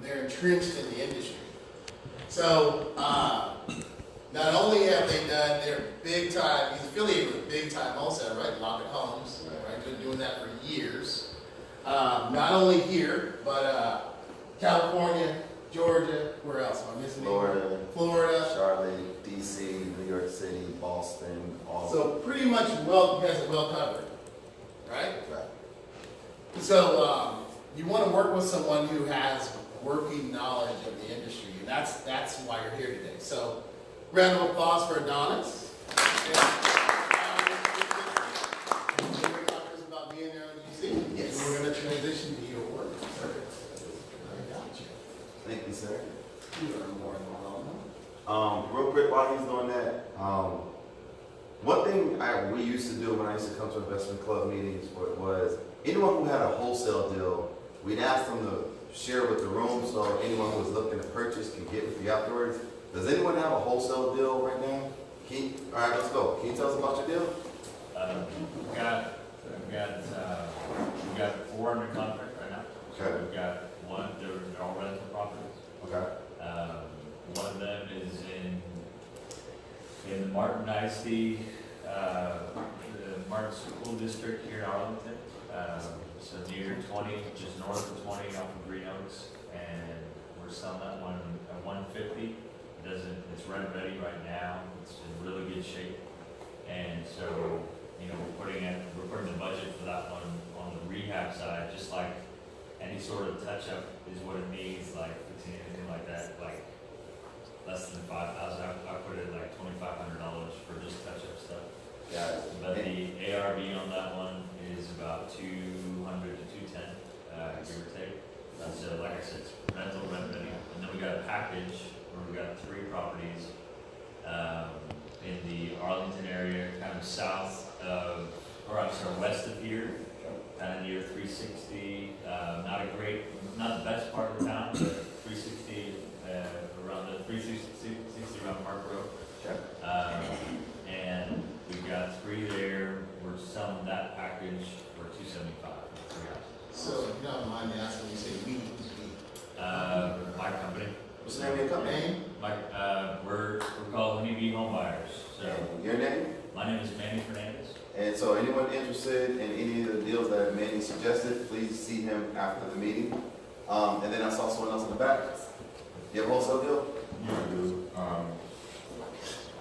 they're entrenched in the industry. So not only have they done their big time, he's affiliated with big time wholesale, right? Lockett Homes, right? Been doing that for years. Not only here, but California, Georgia, where else? Am I missing Florida, Florida, Charlotte, DC, New York City, Boston, all. So pretty much has it well covered, right? Right. So you want to work with someone who has working knowledge of the industry, and that's why you're here today. So round of applause for Adoniss. We're talking about being there on GC. Yes. And we're going to transition to your work. I got you. Thank you, sir. You are more than welcome. Real quick, while he's doing that, one thing we used to do when I used to come to investment club meetings was anyone who had a wholesale deal, we'd ask them to share with the room so anyone who was looking to purchase can get with you afterwards. Does anyone have a wholesale deal right now? All right, let's go. Can you tell us about your deal? We've got 4 under contract right now. Okay. So we've got one, they're all rental properties. Okay. One of them is in the Martin Dynasty, the Martin School District here in Arlington. So near 20, just north of 20 off of Green Oaks, and we're selling that one at 150. It's rent ready right now. It's in really good shape, and so we're putting the budget for that one on the rehab side, just like any sort of touch up is what it needs, like fixing anything like that, like less than $5,000. I put it like $2,500 for just touch up stuff. Yeah. But the ARV on that one is about 200 to 210, give or take. So like I said, it's rental, rent ready. And then we got a package where we got 3 properties in the Arlington area, kind of west of here, kind of near 360. Not the best part of the town, but 360 around the 360 around Park Road. Sure. And we've got 3 there. We're selling that package for $275 for 3 houses. So if you don't mind me asking, you say we. My company. What's the name of your company? We're called Honeybee Home Buyers. So Your name? my name is Manny Fernandez. And so anyone interested in any of the deals that Manny suggested, please see him after the meeting. And then I saw someone else in the back. You have a wholesale deal? Yeah, I do.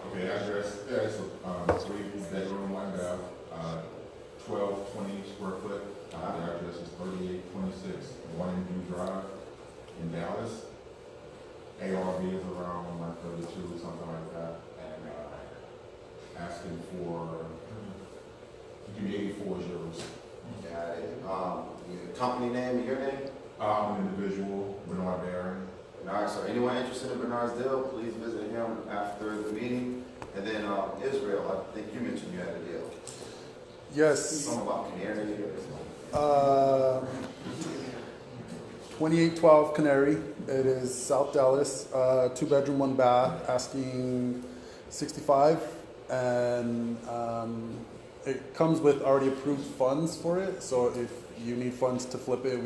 Okay, address, yeah, it's a 3-bedroom, 1 bath, 1220 square foot. The address is 3826 One Drive in Dallas. ARV is around 132, something like that. And asking for, give me 84 is yours. Got it. Your company name and your name? I'm an individual, Bernard Barron. Bernard, so anyone interested in Bernard's deal, please visit him after the meeting. And then Israel, I think you mentioned you had a deal. Yes. Something about Canary or something. 2812 Canary. It is South Dallas. 2-bedroom, 1 bath. Asking 65, and it comes with already approved funds for it. So if you need funds to flip it,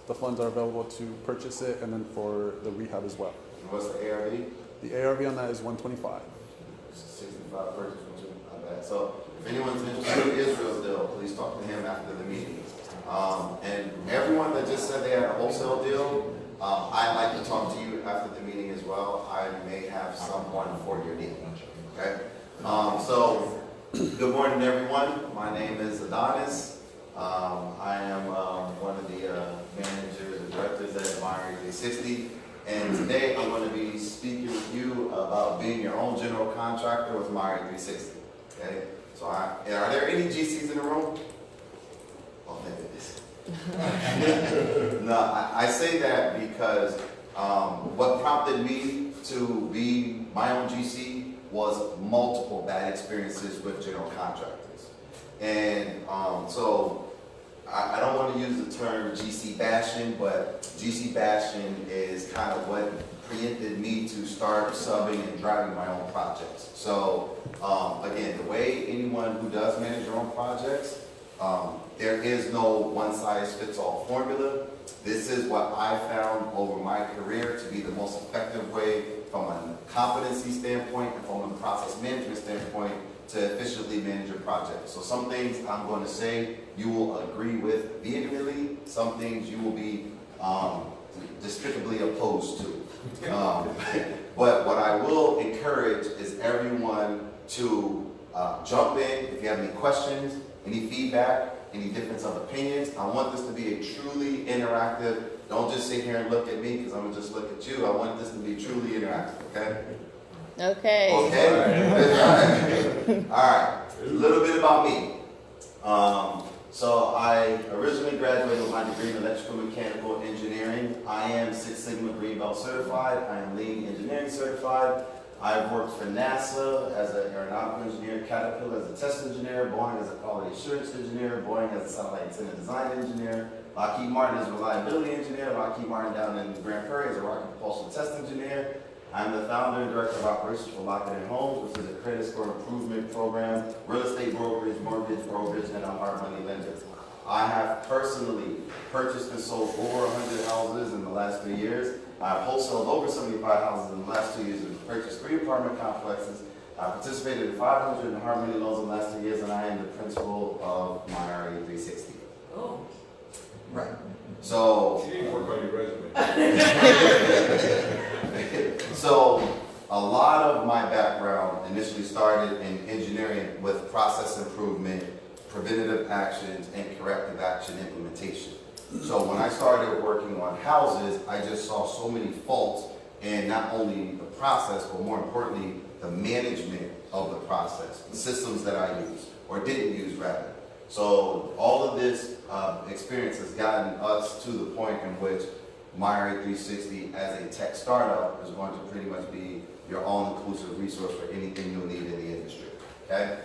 the funds are available to purchase it, and then for the rehab as well. And what's the ARV? The ARV on that is 125. 65 purchase, not bad. So if anyone's interested in Israel's deal, please talk to him after the meeting. And everyone that just said they had a wholesale deal, I'd like to talk to you after the meeting as well. I may have someone for your deal. Okay? So good morning, everyone. My name is Adoniss. I am one of the managers and directors at myRE360. And today I'm going to be speaking with you about being your own general contractor with myRE360. Okay? So are there any GCs in the room? Oh, thank goodness. No, I say that because what prompted me to be my own GC was multiple bad experiences with general contractors. And so I don't want to use the term GC bashing, but GC bashing is kind of what preempted me to start subbing and driving my own projects. So again, the way anyone who does manage their own projects, there is no one-size-fits-all formula. This is what I found over my career to be the most effective way from a competency standpoint and from a process management standpoint to efficiently manage your project. So some things I'm going to say you will agree with vehemently, some things you will be despicably opposed to. But what I will encourage is everyone to jump in if you have any questions, any feedback, any difference of opinions. I want this to be a truly interactive. Don't just sit here and look at me because I'm going to just look at you. I want this to be truly interactive, okay? Okay. Okay? All right. A little bit about me. So I originally graduated with my degree in electrical mechanical engineering. I am Six Sigma Green Belt certified. I am lean engineering certified. I've worked for NASA as an aeronautical engineer, Caterpillar as a test engineer, Boeing as a quality assurance engineer, Boeing as a satellite antenna design engineer, Lockheed Martin as a reliability engineer, Lockheed Martin down in Grand Prairie as a rocket propulsion test engineer. I'm the founder and director of operations for Lockett & Homes, which is a credit score improvement program, real estate brokerage, mortgage brokerage, and a hard money lender. I have personally purchased and sold over 100 houses in the last 3 years. I've wholesaled over 75 houses in the last 2 years and purchased 3 apartment complexes. I participated in 500 hard money loans in the last 2 years, and I am the principal of myRE360. Oh. Right. So. You didn't work on your resume. So a lot of my background initially started in engineering with process improvement, preventative actions, and corrective action implementation. So when I started working on houses, I just saw so many faults in not only the process, but more importantly, the management of the process, the systems that I used, or didn't use rather. So all of this experience has gotten us to the point in which myRE360 as a tech startup is going to pretty much be your all-inclusive resource for anything you'll need in the industry, okay?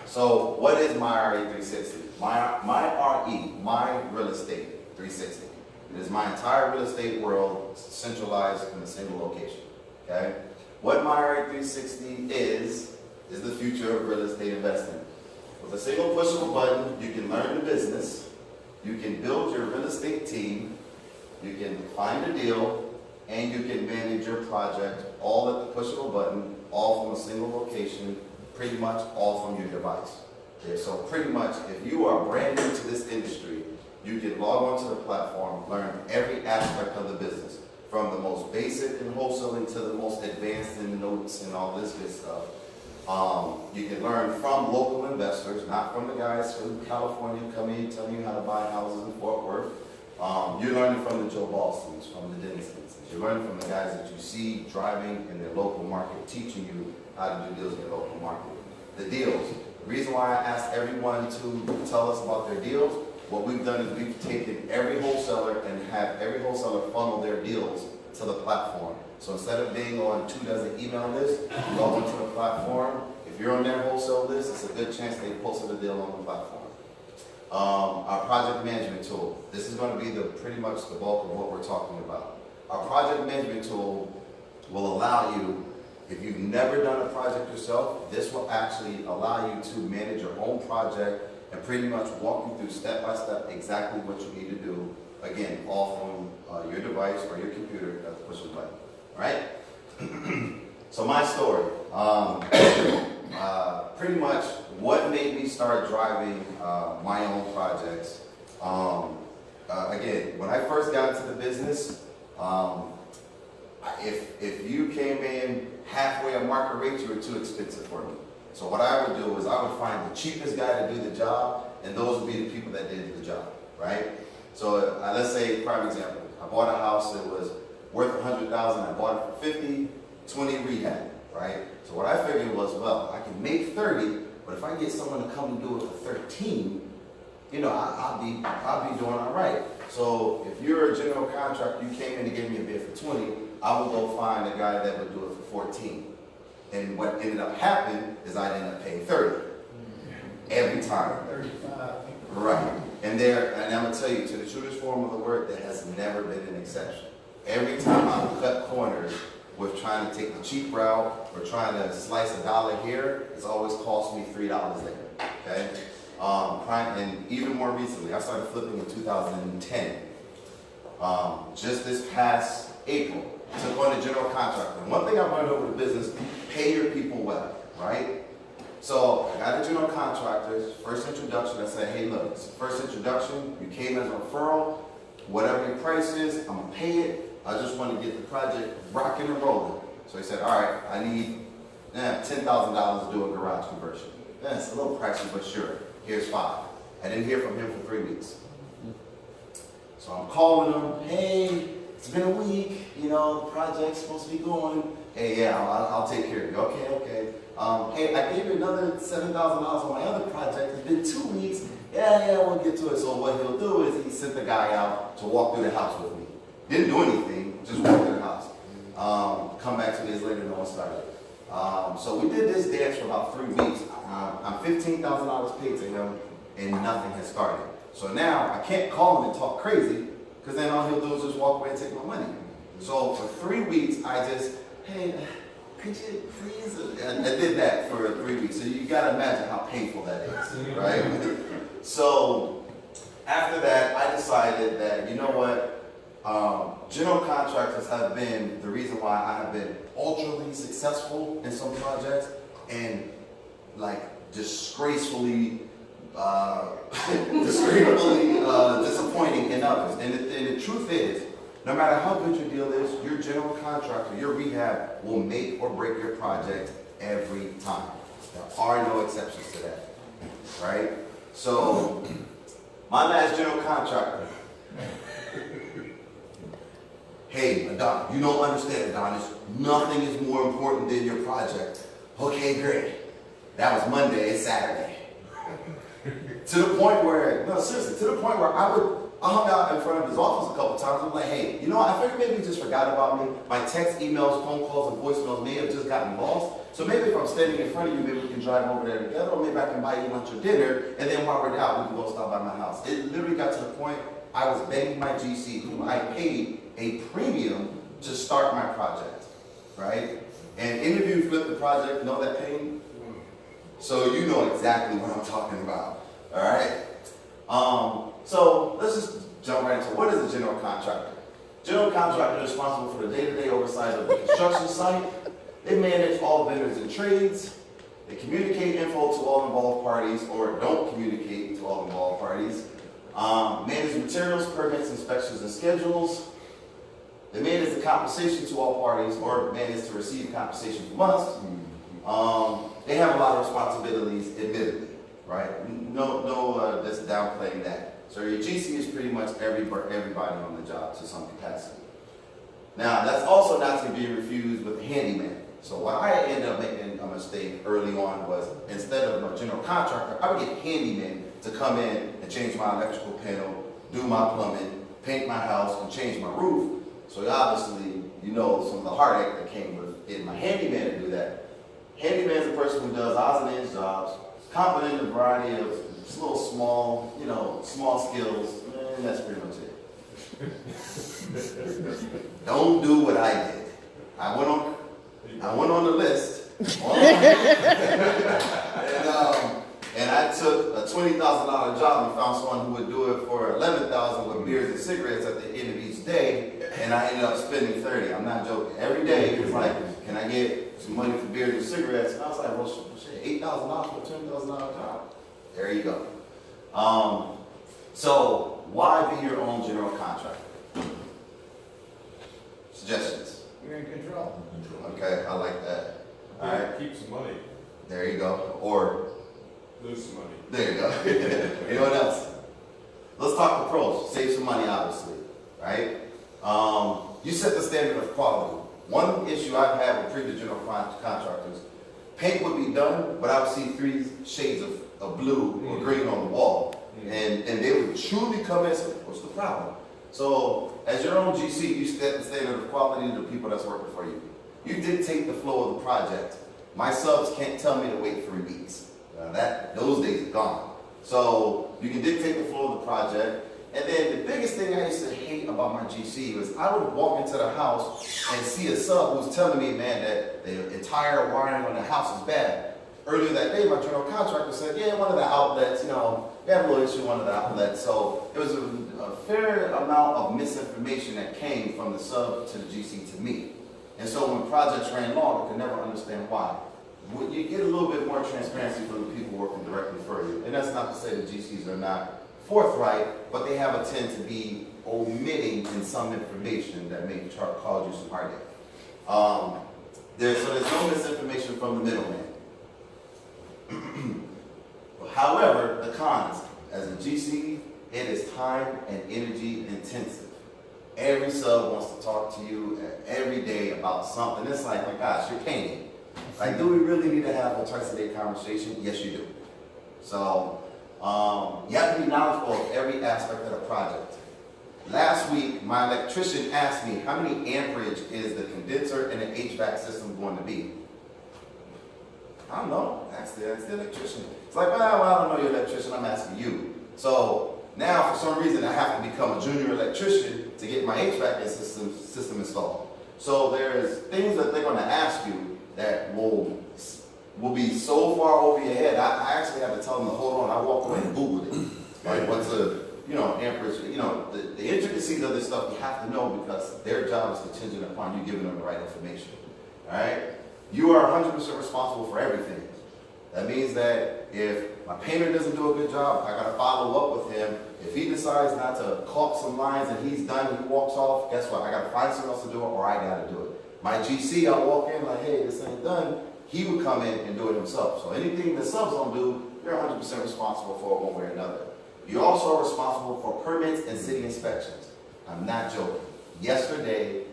So what is myRE360? myRE, My Real Estate 360. It is my entire real estate world centralized in a single location, okay? What myRE360 is the future of real estate investing. With a single push of a button, you can learn the business, you can build your real estate team, you can find a deal, and you can manage your project all at the push of a button, all from a single location, pretty much all from your device. Okay, so pretty much, if you are brand new to this industry, you can log onto the platform, learn every aspect of the business, from the most basic in wholesaling to the most advanced in notes and all this good stuff. You can learn from local investors, not from the guys from California coming in telling you how to buy houses in Fort Worth. You're learning from the Joe Bostons, from the Dennisons. You're learning from the guys that you see driving in their local market, teaching you how to do deals in your local market. The deals. The reason why I asked everyone to tell us about their deals, what we've done is we've taken every wholesaler and had every wholesaler funnel their deals to the platform. So instead of being on 2 dozen email lists, you go onto the platform. If you're on their wholesale list, it's a good chance they posted a deal on the platform. Our project management tool. This is going to be pretty much the bulk of what we're talking about. Our project management tool will allow you, if you've never done a project yourself, this will actually allow you to manage your own project and pretty much walk you through step by step exactly what you need to do. Again, all from your device or your computer at the push of a button. All right? So my story. Pretty much what made me start driving my own projects. Again, when I first got into the business, if you came in halfway a market rate, you were too expensive for me. So what I would do is I would find the cheapest guy to do the job, and those would be the people that did the job, right? So let's say, prime example, I bought a house that was worth $100,000, I bought it for 50, 20 rehab, right? So what I figured was, well, I can make 30, but if I get someone to come and do it for 13, you know, I'll be doing all right. So if you're a general contractor, you came in and gave me a bid for 20, I would go find a guy that would do it for 14. And what ended up happening is I ended up paying 30 every time. 35. Right. And I'm gonna tell you, to the truest form of the word, there has never been an exception. Every time I've cut corners with trying to take the cheap route or trying to slice $1 here, it's always cost me $3 there. Okay. And even more recently, I started flipping in 2010. just this past April, took on a general contractor. One thing I've learned over the business, pay your people well, right? So I got a general contractor, first introduction, I said, hey look, it's the first introduction, you came as a referral, whatever your price is, I'm gonna pay it. I just want to get the project rocking and rolling. So he said, all right, I need $10,000 to do a garage conversion. It's a little pricey, but sure, here's 5. I didn't hear from him for 3 weeks. So I'm calling him, hey, it's been a week, you know, the project's supposed to be going. Hey, yeah, I'll take care of you. Okay. Hey, I gave you another $7,000 on my other project. It's been 2 weeks. Yeah, we'll get to it. So what he'll do is he sent the guy out to walk through the house with me. Didn't do anything, just walked through the house. Come back 2 days later, no one started. So we did this dance for about 3 weeks. I'm $15,000 paid to him, and nothing has started. So now I can't call him and talk crazy, because then all he'll do is just walk away and take my money. So for 3 weeks, I just, hey, could you please? And I did that for 3 weeks. So you gotta imagine how painful that is, right? So after that, I decided that, you know what? General contractors have been the reason why I have been ultra successful in some projects and like disgracefully disappointing in others. And the truth is, no matter how good your deal is, your general contractor, your rehab will make or break your project every time. There are no exceptions to that, right? So, my last general contractor, hey, Adonis, you don't understand, Adonis. Nothing is more important than your project. Okay, great. That was Monday, it's Saturday. To the point where, no, seriously, to the point where I hung out in front of his office a couple times. I'm like, hey, you know what? I figured maybe he just forgot about me. My text, emails, phone calls, and voicemails may have just gotten lost. So maybe if I'm standing in front of you, maybe we can drive over there together, or maybe I can buy you lunch or dinner, and then while we're out, we can go stop by my house. It literally got to the point I was begging my GC, whom I paid a premium to start my project, right? And any of you who flipped the project know that pain? So you know exactly what I'm talking about, all right? So let's just jump right into what is a general contractor. General contractor is responsible for the day-to-day oversight of the construction site. They manage all vendors and trades. They communicate info to all involved parties or don't communicate to all involved parties. Manage materials, permits, inspections, and schedules. They manage the compensation to all parties or manage to receive compensation from us. They have a lot of responsibilities, admittedly, right? No, just downplaying that. So your GC is pretty much everybody on the job to some capacity. Now, that's also not to be refused with a handyman. So what I ended up making a mistake early on was instead of a general contractor, I would get handymen to come in and change my electrical panel, do my plumbing, paint my house, and change my roof. So obviously, you know some of the heartache that came with getting my handyman to do that. Handyman is a person who does odds and ends jobs, competent in a variety of little small, small skills, and that's pretty much it. Don't do what I did. I went on the list, and I took a $20,000 job and found someone who would do it for $11,000 with beers and cigarettes at the end of each day, and I ended up spending $30,000. I'm not joking. Every day it was like, can I get some money for beers and cigarettes? And I was like, well, shit, $8,000 for a $10,000 job. There you go. So why be your own general contractor? Suggestions? You're in control. Okay, I like that. All right. Keep some money. There you go. Or Lose some money. there you go. Anyone else? Let's talk the pros. Save some money, obviously, right? You set the standard of quality. One issue I've had with previous general contractors, paint would be done, but I would see 3 shades of blue or green on the wall. And they would truly come in and say, what's the problem? So as your own GC, you set the standard of quality to the people that's working for you. You dictate the flow of the project. My subs can't tell me to wait 3 weeks. Those days are gone. So you can dictate the flow of the project. And then the biggest thing I used to hate about my GC was I would walk into the house and see a sub who was telling me, man, that the entire wiring on the house is bad. Earlier that day, my general contractor said, yeah, one of the outlets, we had a little issue with one of the outlets, so there was a fair amount of misinformation that came from the sub to the GC to me. And so when projects ran long, I could never understand why. You get a little bit more transparency from the people working directly for you. And that's not to say that GCs are not forthright, but they have a tend to be omitting in some information that may cause you some heartache. There's no misinformation from the middleman. However, the cons, as a GC, it is time and energy intensive. Every sub wants to talk to you every day about something. It's like, my gosh, you're painting. Like, do we really need to have a twice-a-day conversation? Yes, you do. So, you have to be knowledgeable of every aspect of the project. Last week, my electrician asked me, how many amperage is the condenser and the HVAC system going to be? I don't know. Ask the electrician. It's like, well, I don't know your electrician. I'm asking you. So now, for some reason, I have to become a junior electrician to get my HVAC system installed. So there's things that they're going to ask you that will be so far over your head. I actually have to tell them to hold on. I walked away and Googled it. Like, what's a amperage? The intricacies of this stuff you have to know because their job is contingent upon you giving them the right information. All right? You are 100% responsible for everything. That means that if my painter doesn't do a good job, I got to follow up with him. If he decides not to caulk some lines and he's done, he walks off, guess what? I got to find someone else to do it or I got to do it. My GC, I walk in like, hey, this ain't done. He would come in and do it himself. So anything the subs don't do, you're 100% responsible for it one way or another. You also are responsible for permits and city inspections. I'm not joking. Yesterday,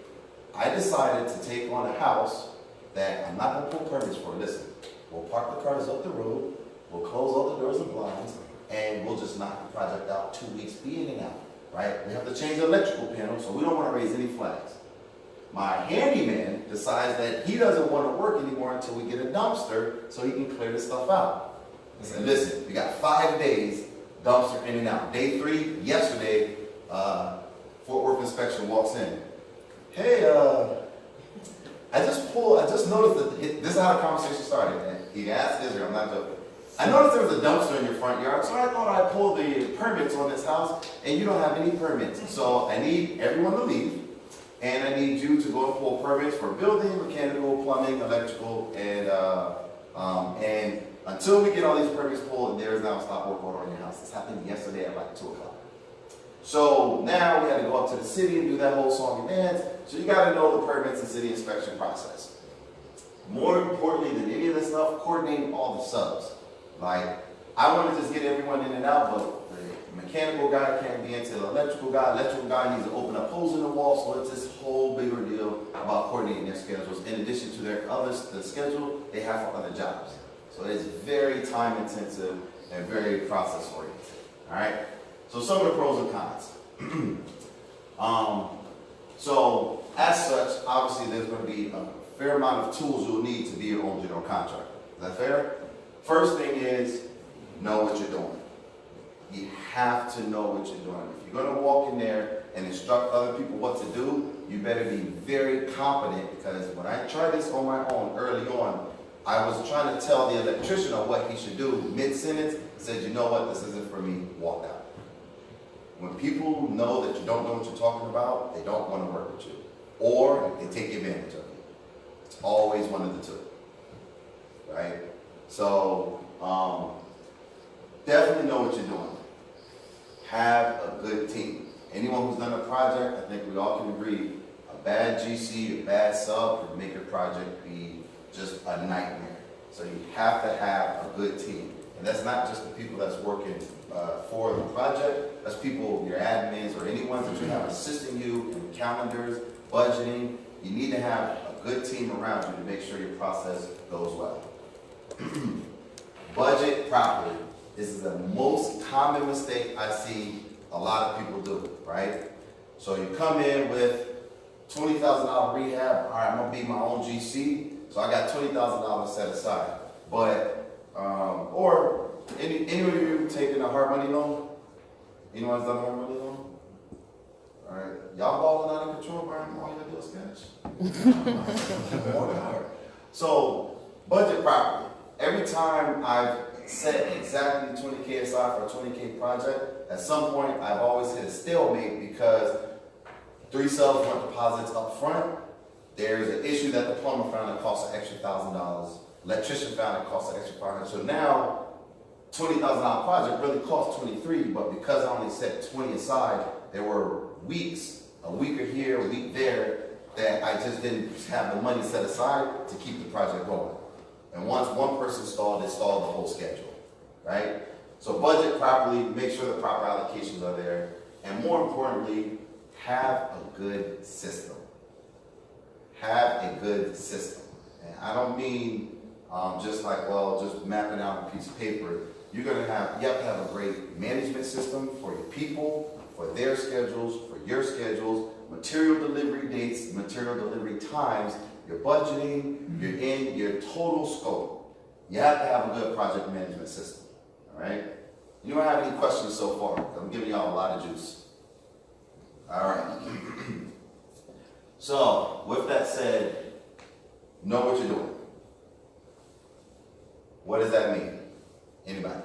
I decided to take on a house that I'm not going to pull permits for. Listen, we'll park the cars up the road, we'll close all the doors and blinds, and we'll just knock the project out 2 weeks, be in and out, right? We have to change the electrical panel, so we don't want to raise any flags. My handyman decides that he doesn't want to work anymore until we get a dumpster so he can clear this stuff out. I said, listen, we got 5 days, dumpster in and out. Day 3, yesterday, Fort Worth inspection walks in. Hey, I just noticed that this is how the conversation started. And he asked Israel, I'm not joking. I noticed there was a dumpster in your front yard, so I thought I'd pull the permits on this house, and you don't have any permits. So I need everyone to leave, and I need you to go and pull permits for building, mechanical, plumbing, electrical, and until we get all these permits pulled, there is now a stop work order on your house. This happened yesterday at like 2 o'clock. So now we had to go up to the city and do that whole song and dance. So you got to know the permits and city inspection process. More importantly than any of this stuff, coordinating all the subs. Like, I want to just get everyone in and out, but the mechanical guy can't be into the electrical guy. Electrical guy needs to open up holes in the wall, so it's this whole bigger deal about coordinating their schedules. In addition to the schedule they have for other jobs. So it's very time intensive and very process oriented. All right. So some of the pros and cons. So as such, obviously there's going to be a fair amount of tools you'll need to be your own general contractor. Is that fair? First thing is, know what you're doing. You have to know what you're doing. If you're going to walk in there and instruct other people what to do, you better be very competent, because when I tried this on my own early on, I was trying to tell the electrician of what he should do mid-sentence, said, you know what, this isn't for me, walk out. When people know that you don't know what you're talking about, they don't want to work with you. Or they take advantage of you. It's always one of the two. Right? So, definitely know what you're doing. Have a good team. Anyone who's done a project, I think we all can agree, a bad GC, a bad sub could make your project be just a nightmare. So you have to have a good team. And that's not just the people that's working for the project, that's people, your admins, or anyone that you have assisting you in calendars, budgeting. You need to have a good team around you to make sure your process goes well. Budget properly. This is the most common mistake I see a lot of people do, right? So you come in with $20,000 rehab. All right, I'm gonna be my own GC, so I got $20,000 set aside. But or any of you taking a hard money loan? Anyone's done a hard money loan? All right, y'all balling out of control, buying all your deals cash. More than hard. So budget properly. Every time I've set exactly 20K aside for a 20K project, at some point I've always hit a stalemate because 3 subs want deposits up front. There's an issue that the plumber found that costs an extra $1,000. Electrician found it costs an extra $500. So now, $20,000 project really cost 23, but because I only set 20 aside, there were weeks, a week or here, a week there, that I just didn't have the money set aside to keep the project going. And once one person stalled, it stalled the whole schedule, right? So budget properly, make sure the proper allocations are there, and more importantly, have a good system. Have a good system. And I don't mean just like, well, just mapping out a piece of paper. You have to have a great management system for your people, for their schedules, for your schedules, material delivery dates, material delivery times, your budgeting, your total scope. You have to have a good project management system, all right? You don't have any questions so far. I'm giving y'all a lot of juice. All right. So, with that said, know what you're doing. What does that mean? Anybody?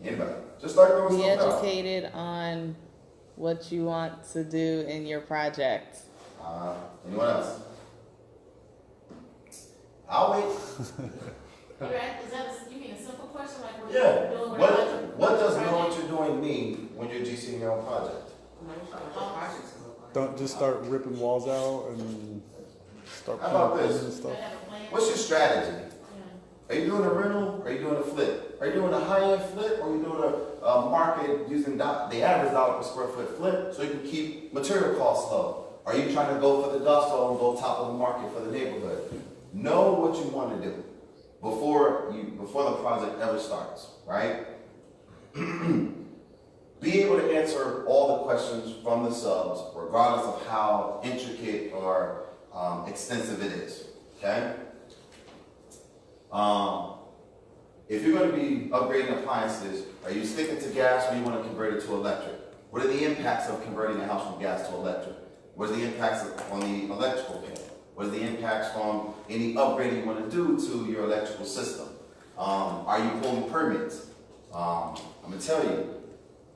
Anybody? Just start throwing Be stuff out. educated on what you want to do in your project. Anyone else? I'll wait. Is that you mean a simple question like what Yeah. you're doing? What does know what you're doing mean when you're GCing your own project? Don't just start ripping walls out and start How about putting this? and stuff. What's your strategy? Are you doing a rental? Or are you doing a flip? Are you doing a high-end flip? Or are you doing a market using the average dollar per square foot flip so you can keep material costs low? Are you trying to go for the gusto and go top of the market for the neighborhood? Know what you want to do before the project ever starts, right? Be able to answer all the questions from the subs, regardless of how intricate or extensive it is, okay? If you're going to be upgrading appliances, are you sticking to gas or you want to convert it to electric? What are the impacts of converting a house from gas to electric? What are the impacts on the electrical panel? What are the impacts from any upgrading you want to do to your electrical system? Are you pulling permits? I'm going to tell you,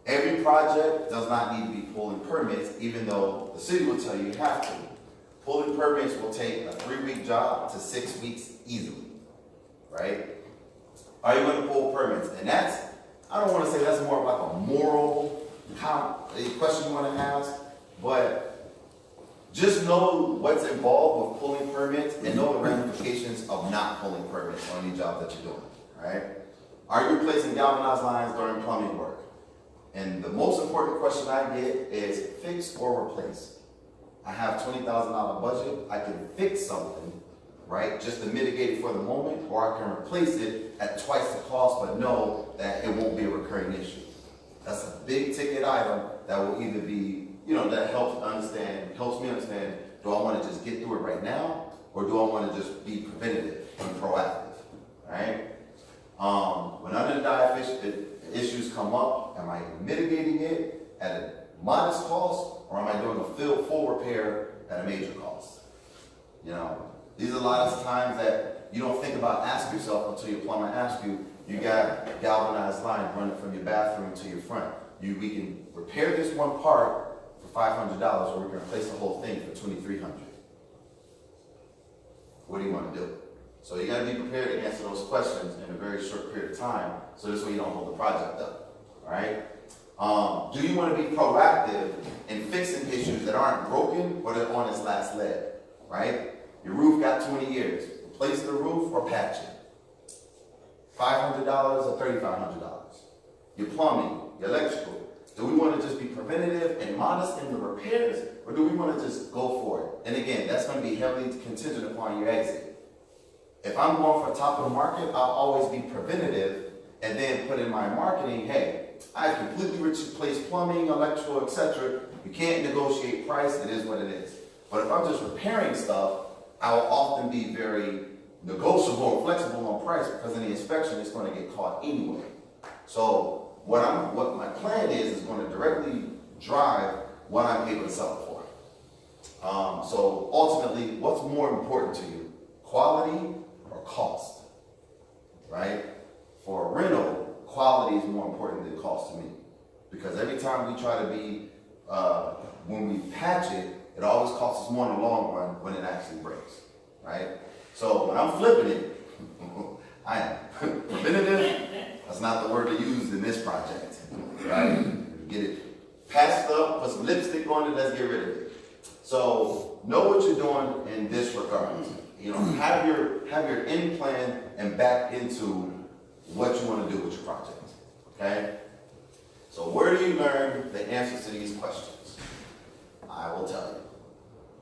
every project does not need to be pulling permits, even though the city will tell you you have to. Pulling permits will take a 3-week job to 6 weeks easily, right? Are you going to pull permits? And that's, I don't want to say that's more of like a moral question you want to ask, but just know what's involved with pulling permits and know the ramifications of not pulling permits on any job that you're doing, right? Are you replacing galvanized lines during plumbing work? And the most important question I get is fix or replace. I have $20,000 budget, I can fix something, right, just to mitigate it for the moment, or I can replace it at twice the cost, but know that it won't be a recurring issue. That's a big ticket item that will either be, that helps me understand, do I want to just get through it right now, or do I want to just be preventative and proactive, right? When under-die issues come up, am I mitigating it at a modest cost, or am I doing a full repair at a major cost? These are a lot of times that you don't think about asking yourself until your plumber asks you, you got a galvanized line running from your bathroom to your front. We can repair this one part for $500, or we can replace the whole thing for $2,300. What do you want to do? So you got to be prepared to answer those questions in a very short period of time, so this way you don't hold the project up, all right? Do you want to be proactive in fixing issues that aren't broken or that are on its last leg, right? Your roof got 20 years. Replace the roof or patch it. $500 or $3,500. Your plumbing, your electrical. Do we want to just be preventative and modest in the repairs, or do we want to just go for it? And again, that's going to be heavily contingent upon your exit. If I'm going for top of the market, I'll always be preventative and then put in my marketing, hey, I completely replaced plumbing, electrical, etc. You can't negotiate price, it is what it is. But if I'm just repairing stuff, I will often be very negotiable and flexible on price because in the inspection it's going to get caught anyway. So what my plan is going to directly drive what I'm able to sell it for. So ultimately, what's more important to you, quality or cost? right? For a rental, quality is more important than cost to me. Because every time we try to be, when we patch it, it always costs us more in the long run when it actually breaks, right? So when I'm flipping it, I am preventative. That's not the word to use in this project, right? Get it patched up, put some lipstick on it, let's get rid of it. So know what you're doing in this regard. You know, have your end plan and back into what you want to do with your project, okay? So where do you learn the answers to these questions? I will tell you.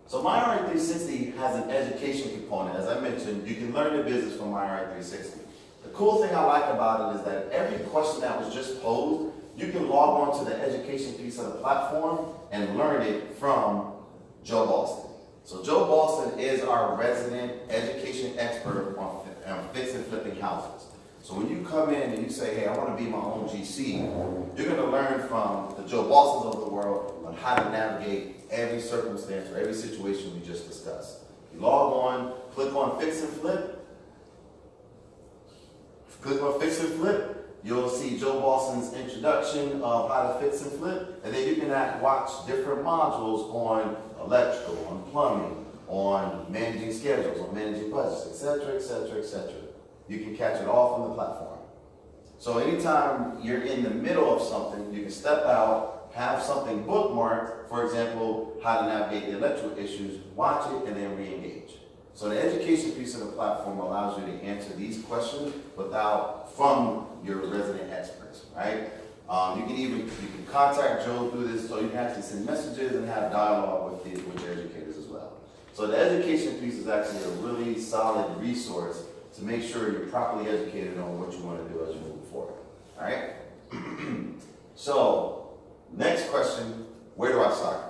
So myRE360 has an education component. As I mentioned, you can learn the business from myRE360. The cool thing I like about it is that every question that was just posed, you can log on to the education piece of the platform and learn it from Joe Boston. So Joe Boston is our resident education expert on fixing and flipping houses. So when you come in and you say, hey, I want to be my own GC, you're going to learn from the Joe Bostons of the world on how to navigate every circumstance or every situation we just discussed. You log on, click on Fix and Flip. Click on Fix and Flip. You'll see Joe Boston's introduction of how to fix and flip, and then you can watch different modules on electrical, on plumbing, on managing schedules, on managing budgets, etc., etc., etc. You can catch it all from the platform. So anytime you're in the middle of something, you can step out, have something bookmarked, for example, how to navigate the electrical issues, watch it, and then re-engage. So the education piece of the platform allows you to answer these questions from your resident experts, right? You can contact Joe through this, so you can actually send messages and have dialogue with your educators as well. So the education piece is actually a really solid resource to make sure you're properly educated on what you want to do as you move forward. All right? So, next question, where do I start?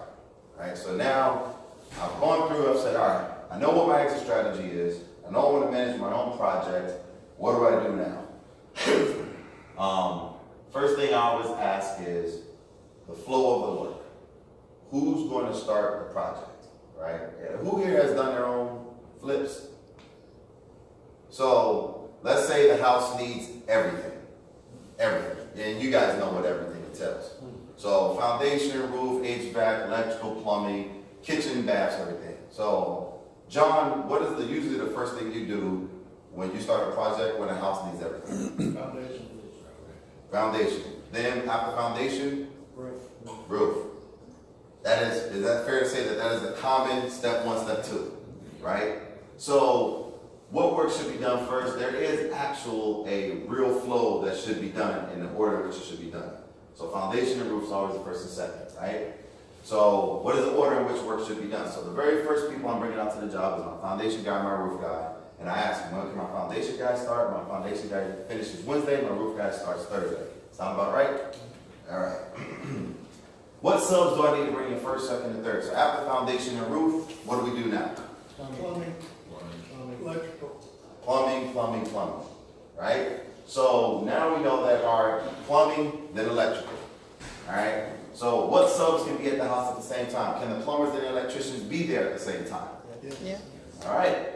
All right, so now I've gone through, I've said, all right, I know what my exit strategy is. I know I want to manage my own project. What do I do now? First thing I always ask is the flow of the work. Who's going to start the project, right? Who here has done their own flips? So let's say the house needs everything, and you guys know what everything entails. So foundation, roof, HVAC, electrical, plumbing, kitchen, baths, everything. So John, what is usually the first thing you do when you start a project when a house needs everything? Foundation. Foundation. Then after foundation, roof. Is that fair to say that is a common step 1, step 2, right? So what work should be done first? There is a real flow that should be done in the order in which it should be done. So foundation and roof is always the first and second, right? So what is the order in which work should be done? So the very first people I'm bringing out to the job is my foundation guy, my roof guy. And I ask them, when can my foundation guy start? My foundation guy finishes Wednesday, my roof guy starts Thursday. Sound about right? All right. What subs do I need to bring in first, second, and third? So after foundation and roof, what do we do now? Plumbing. Electrical. Plumbing, right? So now we know that our plumbing, then electrical, all right? So what subs can be at the house at the same time? Can the plumbers and the electricians be there at the same time? Yeah. All right.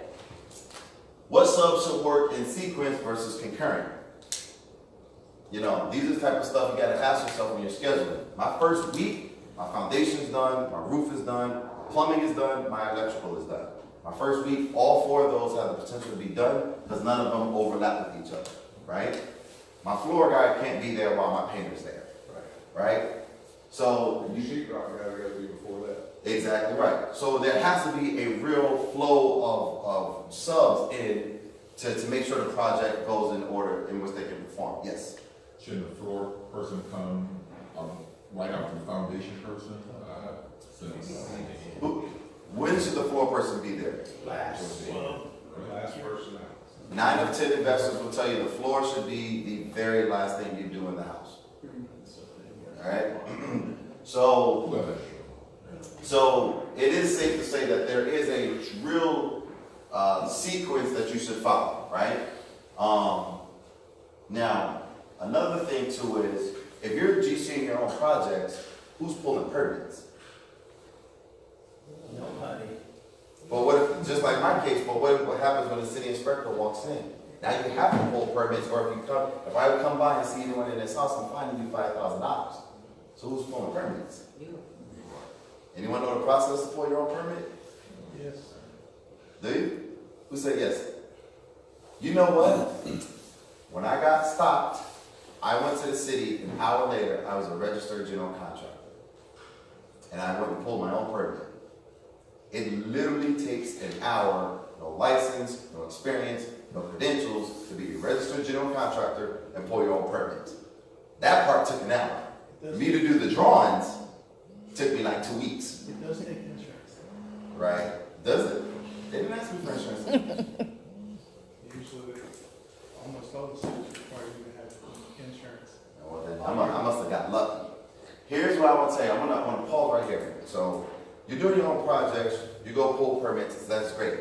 What subs should work in sequence versus concurrent? You know, these are the type of stuff you got to ask yourself when you're scheduling. My first week, my foundation's done, my roof is done, plumbing is done, my electrical is done. My first week, all 4 of those have the potential to be done because none of them overlap with each other, right? My floor guy can't be there while my painter's there, right? So You sheetrock guy got to be before that. exactly right. So there has to be a real flow of subs in to make sure the project goes in order in which they can perform. Yes. Shouldn't the floor person come right after the foundation person? When should the floor person be there? Last person out. 9 of 10 investors will tell you the floor should be the very last thing you do in the house. All right. So it is safe to say that there is a real sequence that you should follow, right? Now, another thing too is if you're GCing your own projects, who's pulling permits? Nobody. But what if, just like my case, but what happens when the city inspector walks in Now you have to pull permits, or if I would come by and see anyone in this house, I'm finding you $5,000. So who's pulling permits? Anyone know the process to pull your own permit? Yes. Do you? Who said yes? You know what? When I got stopped, I went to the city. An hour later, I was a registered general contractor. And I went and pulled my own permit. It literally takes an hour, no license, no experience, no credentials, to be a registered general contractor and pull your own permit. That part took an hour. For me to do the drawings took me like 2 weeks. It does take insurance. Right? Does it? They didn't ask me for insurance. Usually, almost all the cities require you to have insurance. Well, then I must have got lucky. Here's what I want to say. I'm gonna pause right here. So you're doing your own projects. You go pull permits. That's great.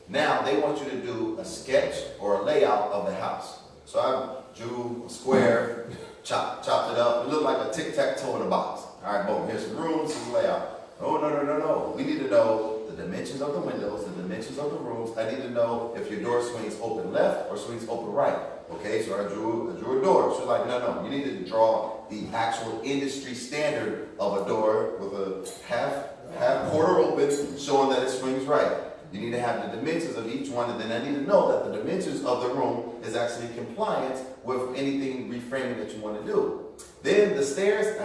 Now they want you to do a sketch or a layout of the house. So I drew a square, chopped it up. It looked like a tic-tac-toe in a box. All right, boom. Here's some rooms. Here's the layout. Oh, no. We need to know the dimensions of the windows, the dimensions of the rooms. I need to know if your door swings open left or swings open right. Okay, so I drew a door. She's like, no. You need to draw the actual industry standard of a door with a half quarter open, showing that it swings right. You need to have the dimensions of each one, and then I need to know that the dimensions of the room is actually compliant with anything reframing that you want to do. Then the stairs,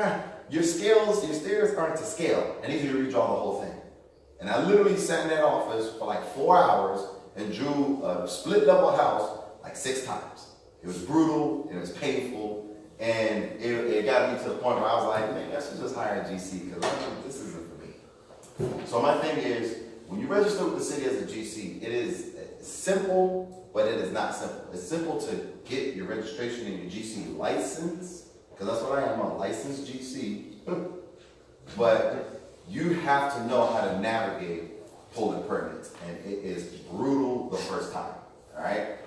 your stairs aren't to scale. I need you to redraw the whole thing. And I literally sat in that office for like 4 hours and drew a split level house like 6 times. It was brutal, it was painful, and it got me to the point where I was like, man, I should just hire a GC because this isn't for me. So my thing is, when you register with the city as a GC, it is simple, but it is not simple. It's simple to get your registration and your GC license, because that's what I am, a licensed GC. But you have to know how to navigate pulling permits, and it is brutal the first time, all right?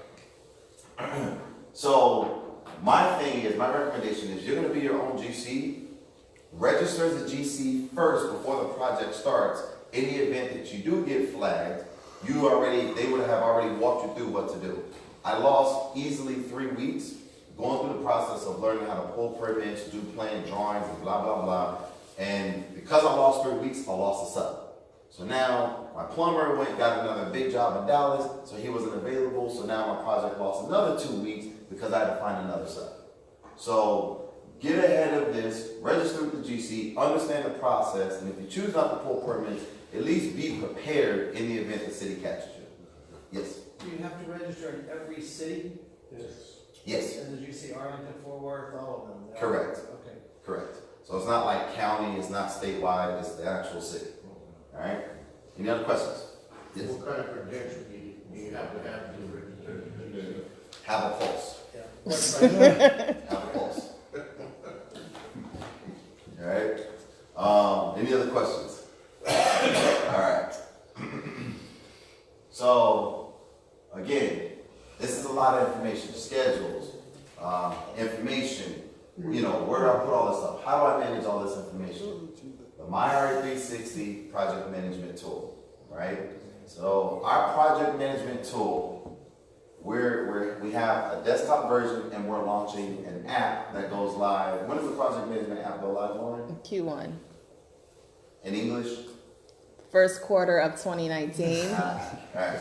So my recommendation is you're going to be your own GC. Register as a GC first before the project starts. In the event that you do get flagged, they would have already walked you through what to do. I lost easily 3 weeks going through the process of learning how to pull permits, do plan drawings, and blah, blah, blah. And because I lost 3 weeks, I lost a sub. So now my plumber went and got another big job in Dallas, so he wasn't available. So now my project lost another 2 weeks because I had to find another sub. So get ahead of this, register with the GC, understand the process, and if you choose not to pull permits, at least be prepared in the event the city catches you. Yes? Do you have to register in every city? Yes. Yes. As a GC, Arlington, Fort Worth, all of them? Correct. Okay. Correct. So it's not like county, it's not statewide, it's the actual city. All right? Any other questions? Yes? What kind of credential do you have to have to register? Have a pulse. Yeah. Have a pulse. All right? Any other questions? All right. So, again, this is a lot of information. Schedules, information, where do I put all this stuff? How do I manage all this information? The myRE360 project management tool, right? So our project management tool, we have a desktop version and we're launching an app that goes live. When does the project management app go live, Lauren? Q1. In English? First quarter of 2019. All right.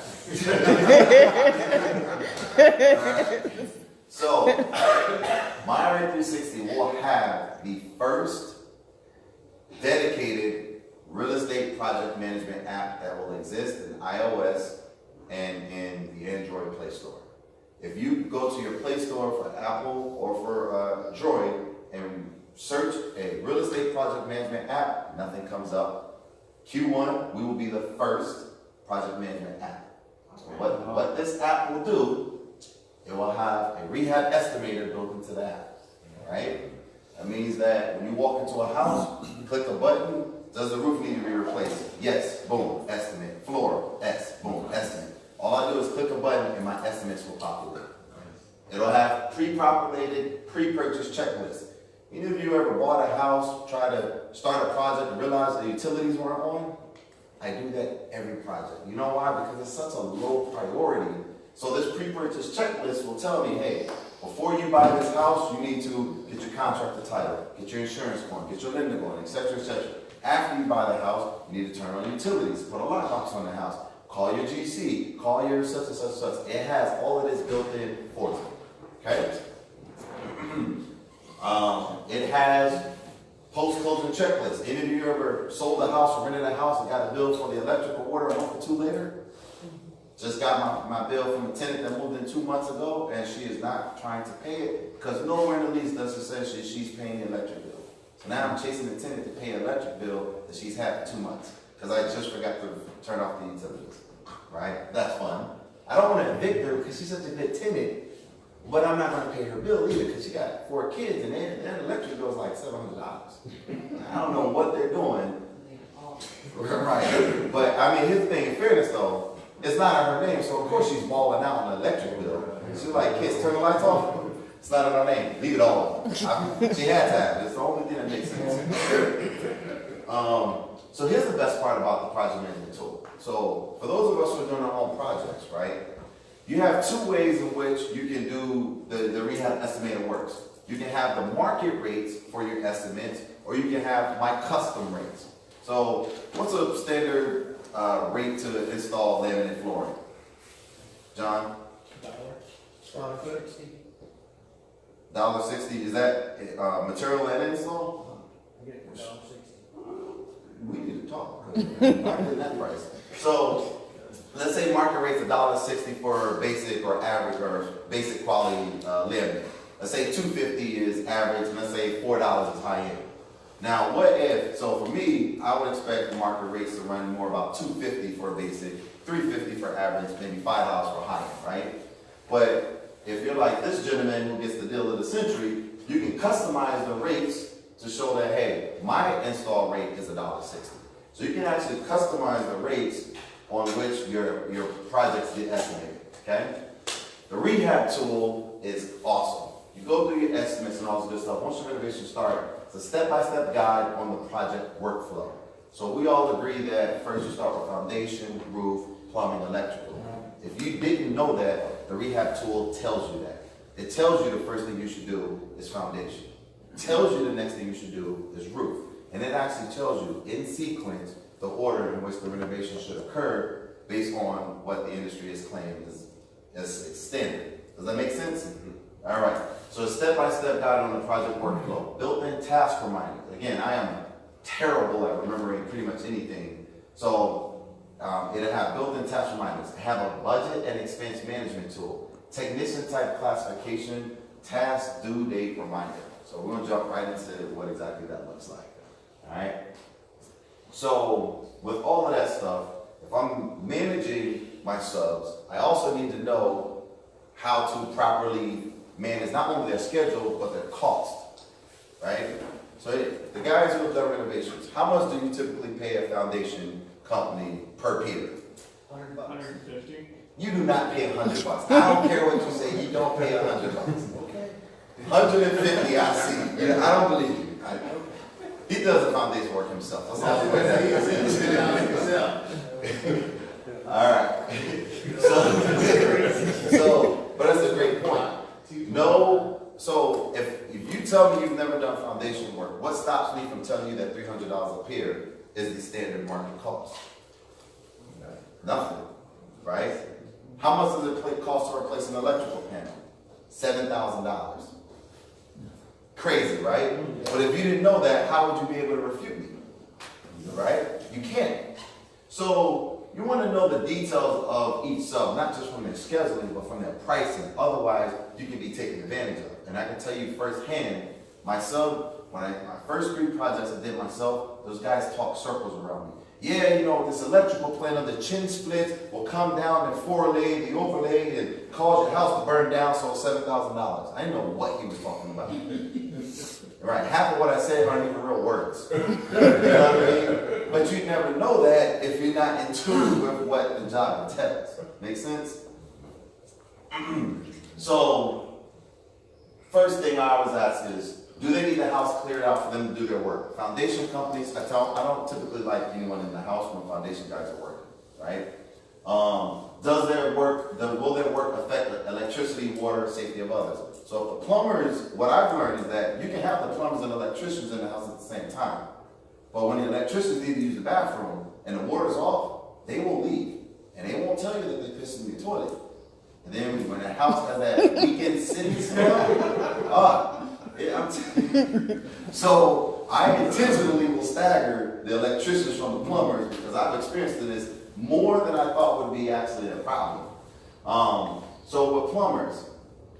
So, myRE360 will have the first dedicated real estate project management app that will exist in iOS and in the Android Play Store. If you go to your Play Store for Apple or for Droid and search a real estate project management app, nothing comes up. Q1, we will be the first project management app. What this app will do, it will have a rehab estimator built into the app, right? That means that when you walk into a house, you click a button, does the roof need to be replaced? Yes, boom, estimate. Floor, S, boom, estimate. All I do is click a button and my estimates will populate. It'll have pre-populated, pre-purchase checklists. Any of you ever bought a house, tried to start a project and realized the utilities weren't on? I do that every project. You know why? Because it's such a low priority. So this pre-purchase checklist will tell me, hey, before you buy this house, you need to get your contractor title, get your insurance going, get your lender going, etc., etc. After you buy the house, you need to turn on utilities, put a lockbox on the house, call your GC, call your such and such and such. It has all of this built in for you. Okay? It has post-closing checklist. Any of you ever sold a house or rented a house and got a bill for the electrical water a month or two later? Just got my bill from a tenant that moved in 2 months ago, and she is not trying to pay it because nowhere in the lease does it say she's paying the electric bill. So now I'm chasing the tenant to pay an electric bill that she's had for 2 months because I just forgot to turn off the utilities. Right? That's fun. I don't want to evict her because she's such a good tenant, but I'm not going to pay her bill either because she got 4 kids and their electric bill is like $700. I don't know what they're doing. Right. But I mean, here's the thing, in fairness though, it's not in her name, so of course she's balling out on the electric bill. She's like, kids, turn the lights off. It's not in her name. Leave it all. She had time. It's the only thing that makes sense. So here's the best part about the project management tool. So for those of us who are doing our own projects, right, you have 2 ways in which you can do the rehab estimator works. You can have the market rates for your estimates, or you can have my custom rates. So what's a standard rate to install laminate flooring? John? $1.60. $1.60. Is that material and install? I get it for $1.60. We need to talk. I'm getting that price. So let's say market rate's $1.60 for basic or average or basic quality laminate. Let's say $2.50 is average, and let's say $4 is high end. Now, what if, so for me, I would expect the market rates to run more about $2.50 for basic, $3.50 for average, maybe $5 for high end, right? But if you're like this gentleman who gets the deal of the century, you can customize the rates to show that, hey, my install rate is $1.60. So you can actually customize the rates on which your projects get estimated, okay? The rehab tool is awesome. You go through your estimates and all this good stuff. Once your renovation starts, it's a step-by-step guide on the project workflow. So we all agree that first you start with foundation, roof, plumbing, electrical. If you didn't know that, the rehab tool tells you that. It tells you the first thing you should do is foundation. It tells you the next thing you should do is roof. And it actually tells you in sequence the order in which the renovation should occur based on what the industry has claimed as standard. Does that make sense? Mm-hmm. All right. So a step-by-step guide on the project workflow. Built-in task reminders. Again, I am terrible at remembering pretty much anything. So it'll have built-in task reminders. Have a budget and expense management tool. Technician type classification, task due date reminder. So we're gonna jump right into what exactly that looks like. All right. So with all of that stuff, if I'm managing my subs, I also need to know how to properly manage not only their schedule, but their cost, right? So the guys who have done renovations, how much do you typically pay a foundation company per pier? $100. 150. You do not pay $100. I don't care what you say, you don't pay $100. Okay. 150, I see. Yeah, I don't believe you. He does the foundation work himself. That's the only way that he is. All right. But that's a great point. No, so if you tell me you've never done foundation work, what stops me from telling you that $300 a pier is the standard market cost? Nothing, right? How much does it cost to replace an electrical panel? $7,000. Crazy, right? But if you didn't know that, how would you be able to refute me? Right? You can't. So you want to know the details of each sub, not just from their scheduling, but from their pricing. Otherwise, you can be taken advantage of. And I can tell you firsthand, my sub, my first 3 projects I did myself, those guys talk circles around me. Yeah, you know, this electrical planner, the chin split will come down and forelay the overlay and cause your house to burn down, so $7,000. I didn't know what he was talking about. Right, half of what I said aren't even real words. You know what I mean? But you'd never know that if you're not in tune with what the job entails. Make sense? So, first thing I always ask is, do they need the house cleared out for them to do their work? Foundation companies, I don't typically like anyone in the house when foundation guys are working, right? Will their work affect the electricity, water, safety of others? So the plumbers, what I've learned is that you can have the plumbers and electricians in the house at the same time. But when the electricians need to use the bathroom and the water's off, they will leave. And they won't tell you that they pissed in the toilet. And then when the house has that weekend city smell, so I intentionally will stagger the electricians from the plumbers because I've experienced this more than I thought would be actually a problem. So with plumbers,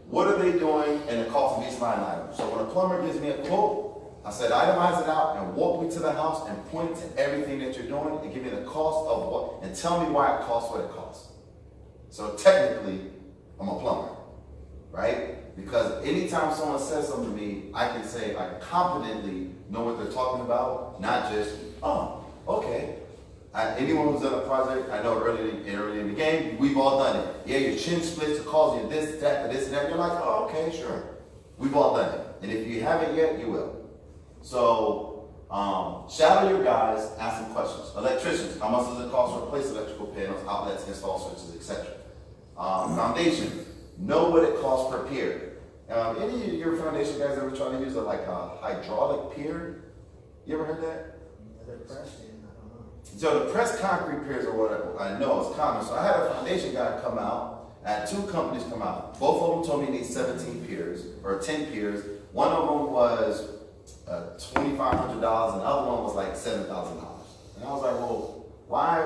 what are they doing and the cost of each line item? So when a plumber gives me a quote, I said itemize it out and walk me to the house and point to everything that you're doing and give me the cost of what, and tell me why it costs what it costs. So technically, I'm a plumber, right? Because anytime someone says something to me, I can say I confidently know what they're talking about, not just, oh, okay. Anyone who's done a project, I know early in the game, we've all done it. Yeah, your chin splits to cause you this, that, this, and that. You're like, oh, okay, sure. We've all done it. And if you haven't yet, you will. So, shadow your guys, ask them questions. Electricians, how much does it cost to replace electrical panels, outlets, install switches, etc.? Foundation, know what it costs per pier. Any of your foundation guys ever try to use a hydraulic pier? You ever heard that? They're pressed in, I don't know. So the pressed concrete piers are what I know is common. So I had a foundation guy come out, I had two companies come out. Both of them told me you need 17 piers, or 10 piers. One of them was $2,500 and the other one was like $7,000. And I was like, well, why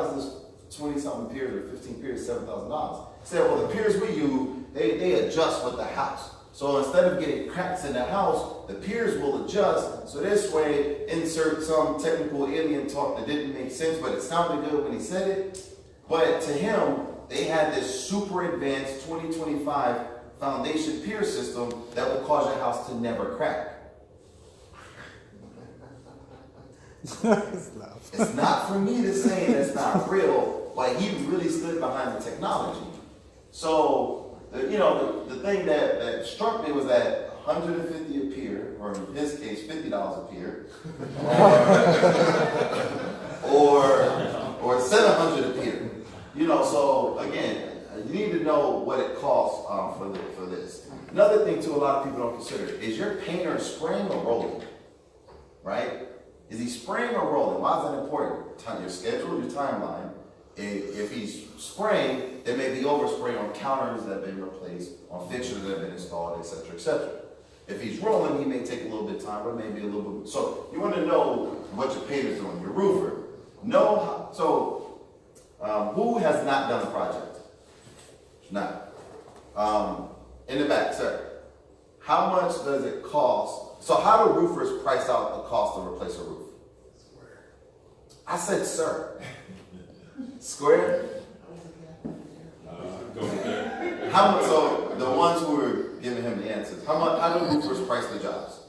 is this 20-something piers or 15 piers $7,000? He said, well, the piers we use, they adjust with the house. So instead of getting cracks in the house, the piers will adjust. So this way, insert some technical alien talk that didn't make sense, but it sounded good when he said it. But to him, they had this super advanced 2025 foundation pier system that will cause your house to never crack. It's not for me to say that's not real, but he really stood behind the technology. So, the thing that struck me was that $150 a pier, or in his case, $50 a pier, or $700 a pier. So again, you need to know what it costs for this. Another thing too, a lot of people don't consider, is your painter spraying or rolling? Right? Is he spraying or rolling? Why is that important? Your schedule, your timeline. If he's spraying, there may be overspray on counters that have been replaced, on fixtures that have been installed, etc., etc. If he's rolling, he may take a little bit of time, but maybe a little bit. So you want to know what your painter's doing, your roofer. Who has not done a project? None. In the back, sir. How much does it cost? So how do roofers price out the cost to replace a roof? I said, sir. Square? How much? So the ones who were giving him the answers, how do roofers price the jobs?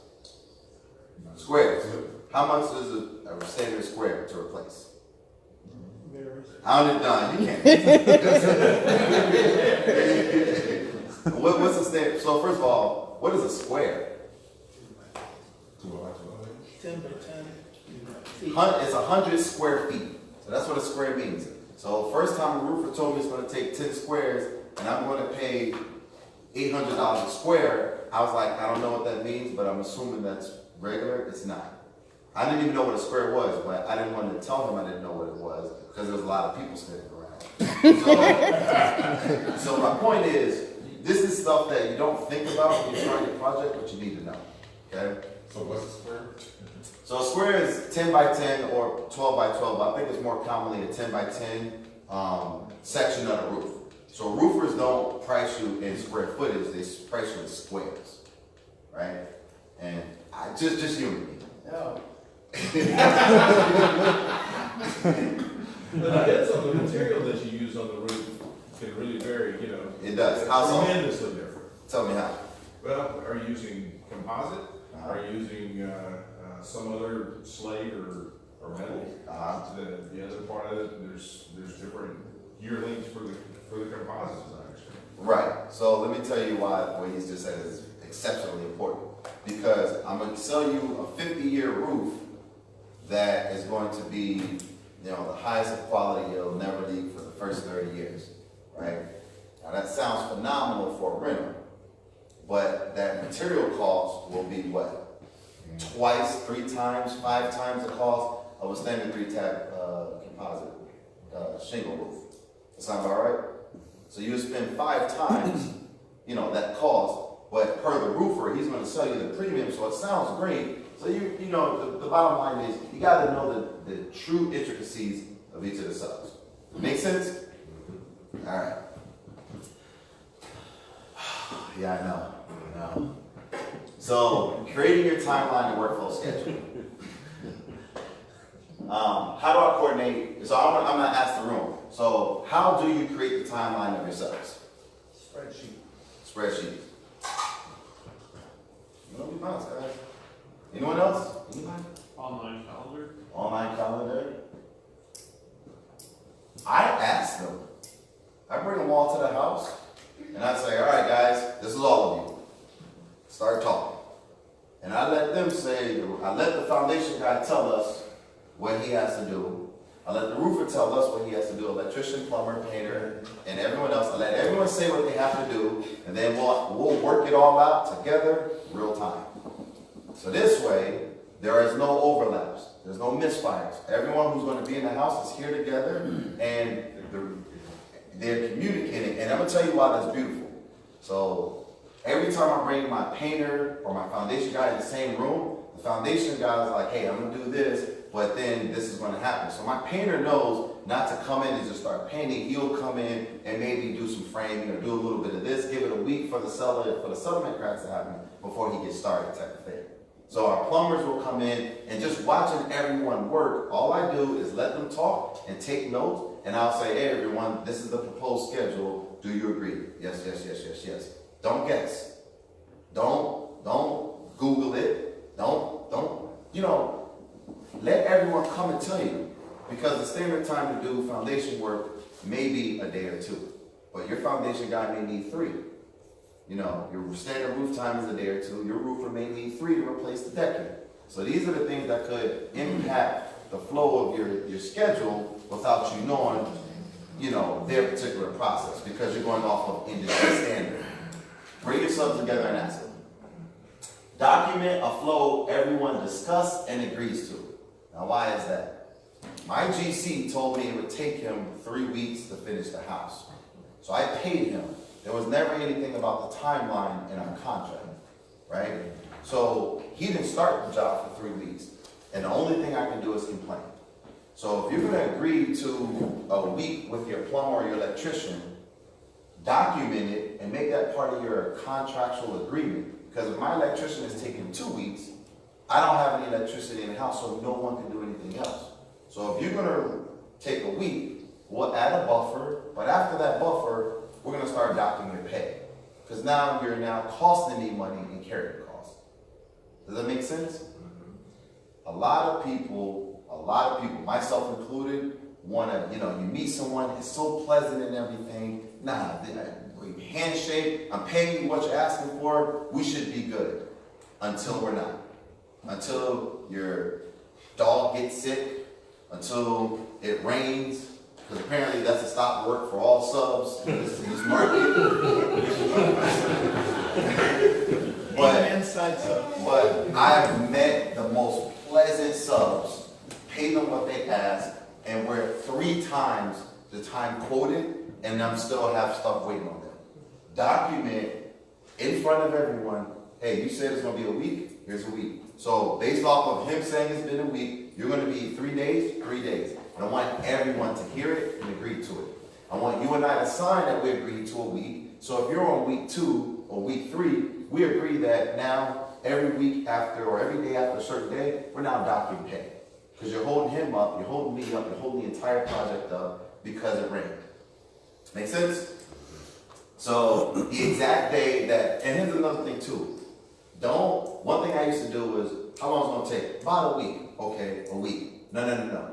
Squares. How much is a standard square to replace? How did it done? You can't. What's the standard? So first of all, what is a square? 10 by 10. It's 100 square feet. So that's what a square means. So first time a roofer told me it's going to take 10 squares and I'm going to pay $800 a square, I was like, I don't know what that means, but I'm assuming that's regular. It's not. I didn't even know what a square was, but I didn't want to tell him I didn't know what it was because there was a lot of people standing around. So my point is, this is stuff that you don't think about when you're starting a project, but you need to know. Okay? So what's a square? So a square is 10 by 10 or 12 by 12. But I think it's more commonly a 10 by 10 section of the roof. So roofers don't price you in square footage; they price you in squares, right? And just you and me. No. But I guess on the material that you use on the roof can really vary, It does. How so? tremendously different. Tell me how. Well, are you using composite? Are you using some other slate or metal? The other part of it, there's different year lengths for the composites, I understand. Right. So let me tell you why what he's just said is exceptionally important. Because I'm going to sell you a 50-year roof that is going to be the highest of quality, it'll never leak for the first 30 years, right? Now that sounds phenomenal for a renter, but that material cost will be what? Twice, 3 times, 5 times the cost of a standard 3-tab composite shingle roof. That sound about right? So you spend 5 times, that cost, but per the roofer, he's going to sell you the premium, so it sounds great. So the bottom line is you got to know the true intricacies of each of the subs. Make sense? All right. Yeah, I know. So creating your timeline and workflow schedule. How do I coordinate? So I'm going to ask the room. So how do you create the timeline of your subs? Spreadsheet. You know, be honest, guys. Anyone else? Anybody? Online calendar. Online calendar. I ask them. I bring them all to the house, and I say, all right, guys, this is all of you. Start talking. And I let them I let the foundation guy tell us what he has to do. I let the roofer tell us what he has to do, electrician, plumber, painter, and everyone else. I let everyone say what they have to do, and then we'll work it all out together, real time. So this way, there is no overlaps. There's no misfires. Everyone who's going to be in the house is here together, and they're communicating. And I'm going to tell you why that's beautiful. So every time I bring my painter or my foundation guy in the same room, the foundation guy is like, hey, I'm going to do this, but then this is going to happen. So my painter knows not to come in and just start painting. He'll come in and maybe do some framing or do a little bit of this, give it a week for the settlement cracks to happen before he gets started type of thing. So our plumbers will come in, and just watching everyone work, all I do is let them talk and take notes, and I'll say, hey everyone, this is the proposed schedule. Do you agree? Yes, yes, yes, yes, yes. Don't guess. Don't Google it. Don't, let everyone come and tell you. Because the standard time to do foundation work may be a day or 2, but your foundation guy may need 3. Your standard roof time is a day or 2. Your roofer may need 3 to replace the decking. So these are the things that could impact the flow of your schedule without you knowing, their particular process, because you're going off of industry standard. Bring your subs together and ask them. Document a flow everyone discussed and agrees to. Now, why is that? My GC told me it would take him 3 weeks to finish the house. So I paid him. There was never anything about the timeline in our contract, right? So he didn't start the job for 3 weeks. And the only thing I can do is complain. So if you're going to agree to a week with your plumber or your electrician, document it and make that part of your contractual agreement. Because if my electrician is taking 2 weeks, I don't have any electricity in the house, so no one can do anything else. So if you're going to take a week, we'll add a buffer, but after that buffer, we're going to start docking your pay. Because now you're costing me money and carrying costs. Does that make sense? A lot of people, myself included, want to, you meet someone, it's so pleasant and everything. Nah, we handshake, I'm paying you what you're asking for, we should be good. Until we're not. Until your dog gets sick, until it rains, because apparently that's a stop work for all subs in this market. But I've met the most pleasant subs, paid them what they asked, and we're 3 times the time quoted, and I'm still have stuff waiting on them. Document in front of everyone, hey, you said it's going to be a week, here's a week. So based off of him saying it's been a week, you're going to be 3 days, 3 days. And I want everyone to hear it and agree to it. I want you and I to sign that we agree to a week. So if you're on week 2 or week 3, we agree that now every week after or every day after a certain day, we're now docking pay. Because you're holding him up, you're holding me up, you're holding the entire project up because it rained. Make sense? So the exact day that, and here's another thing too. One thing I used to do was, how long is it going to take? About a week. Okay, a week. No.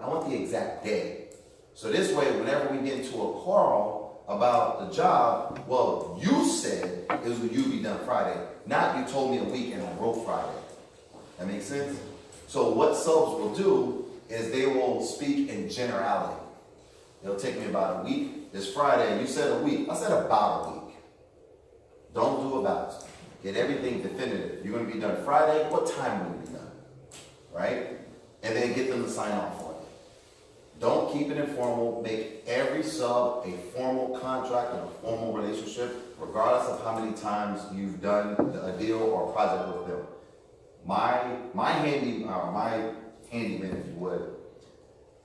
I want the exact day. So this way, whenever we get into a quarrel about the job, well, you said it was going to be done Friday. Not you told me a week and I wrote Friday. That makes sense? So what subs will do is they will speak in generality. It'll take me about a week. It's Friday, you said a week. I said about a week. Don't do about. Get everything definitive. You're gonna be done Friday, what time will you be done? Right? And then get them to sign off on it. Don't keep it informal. Make every sub a formal contract and a formal relationship, regardless of how many times you've done a deal or a project with them. My handyman, if you would,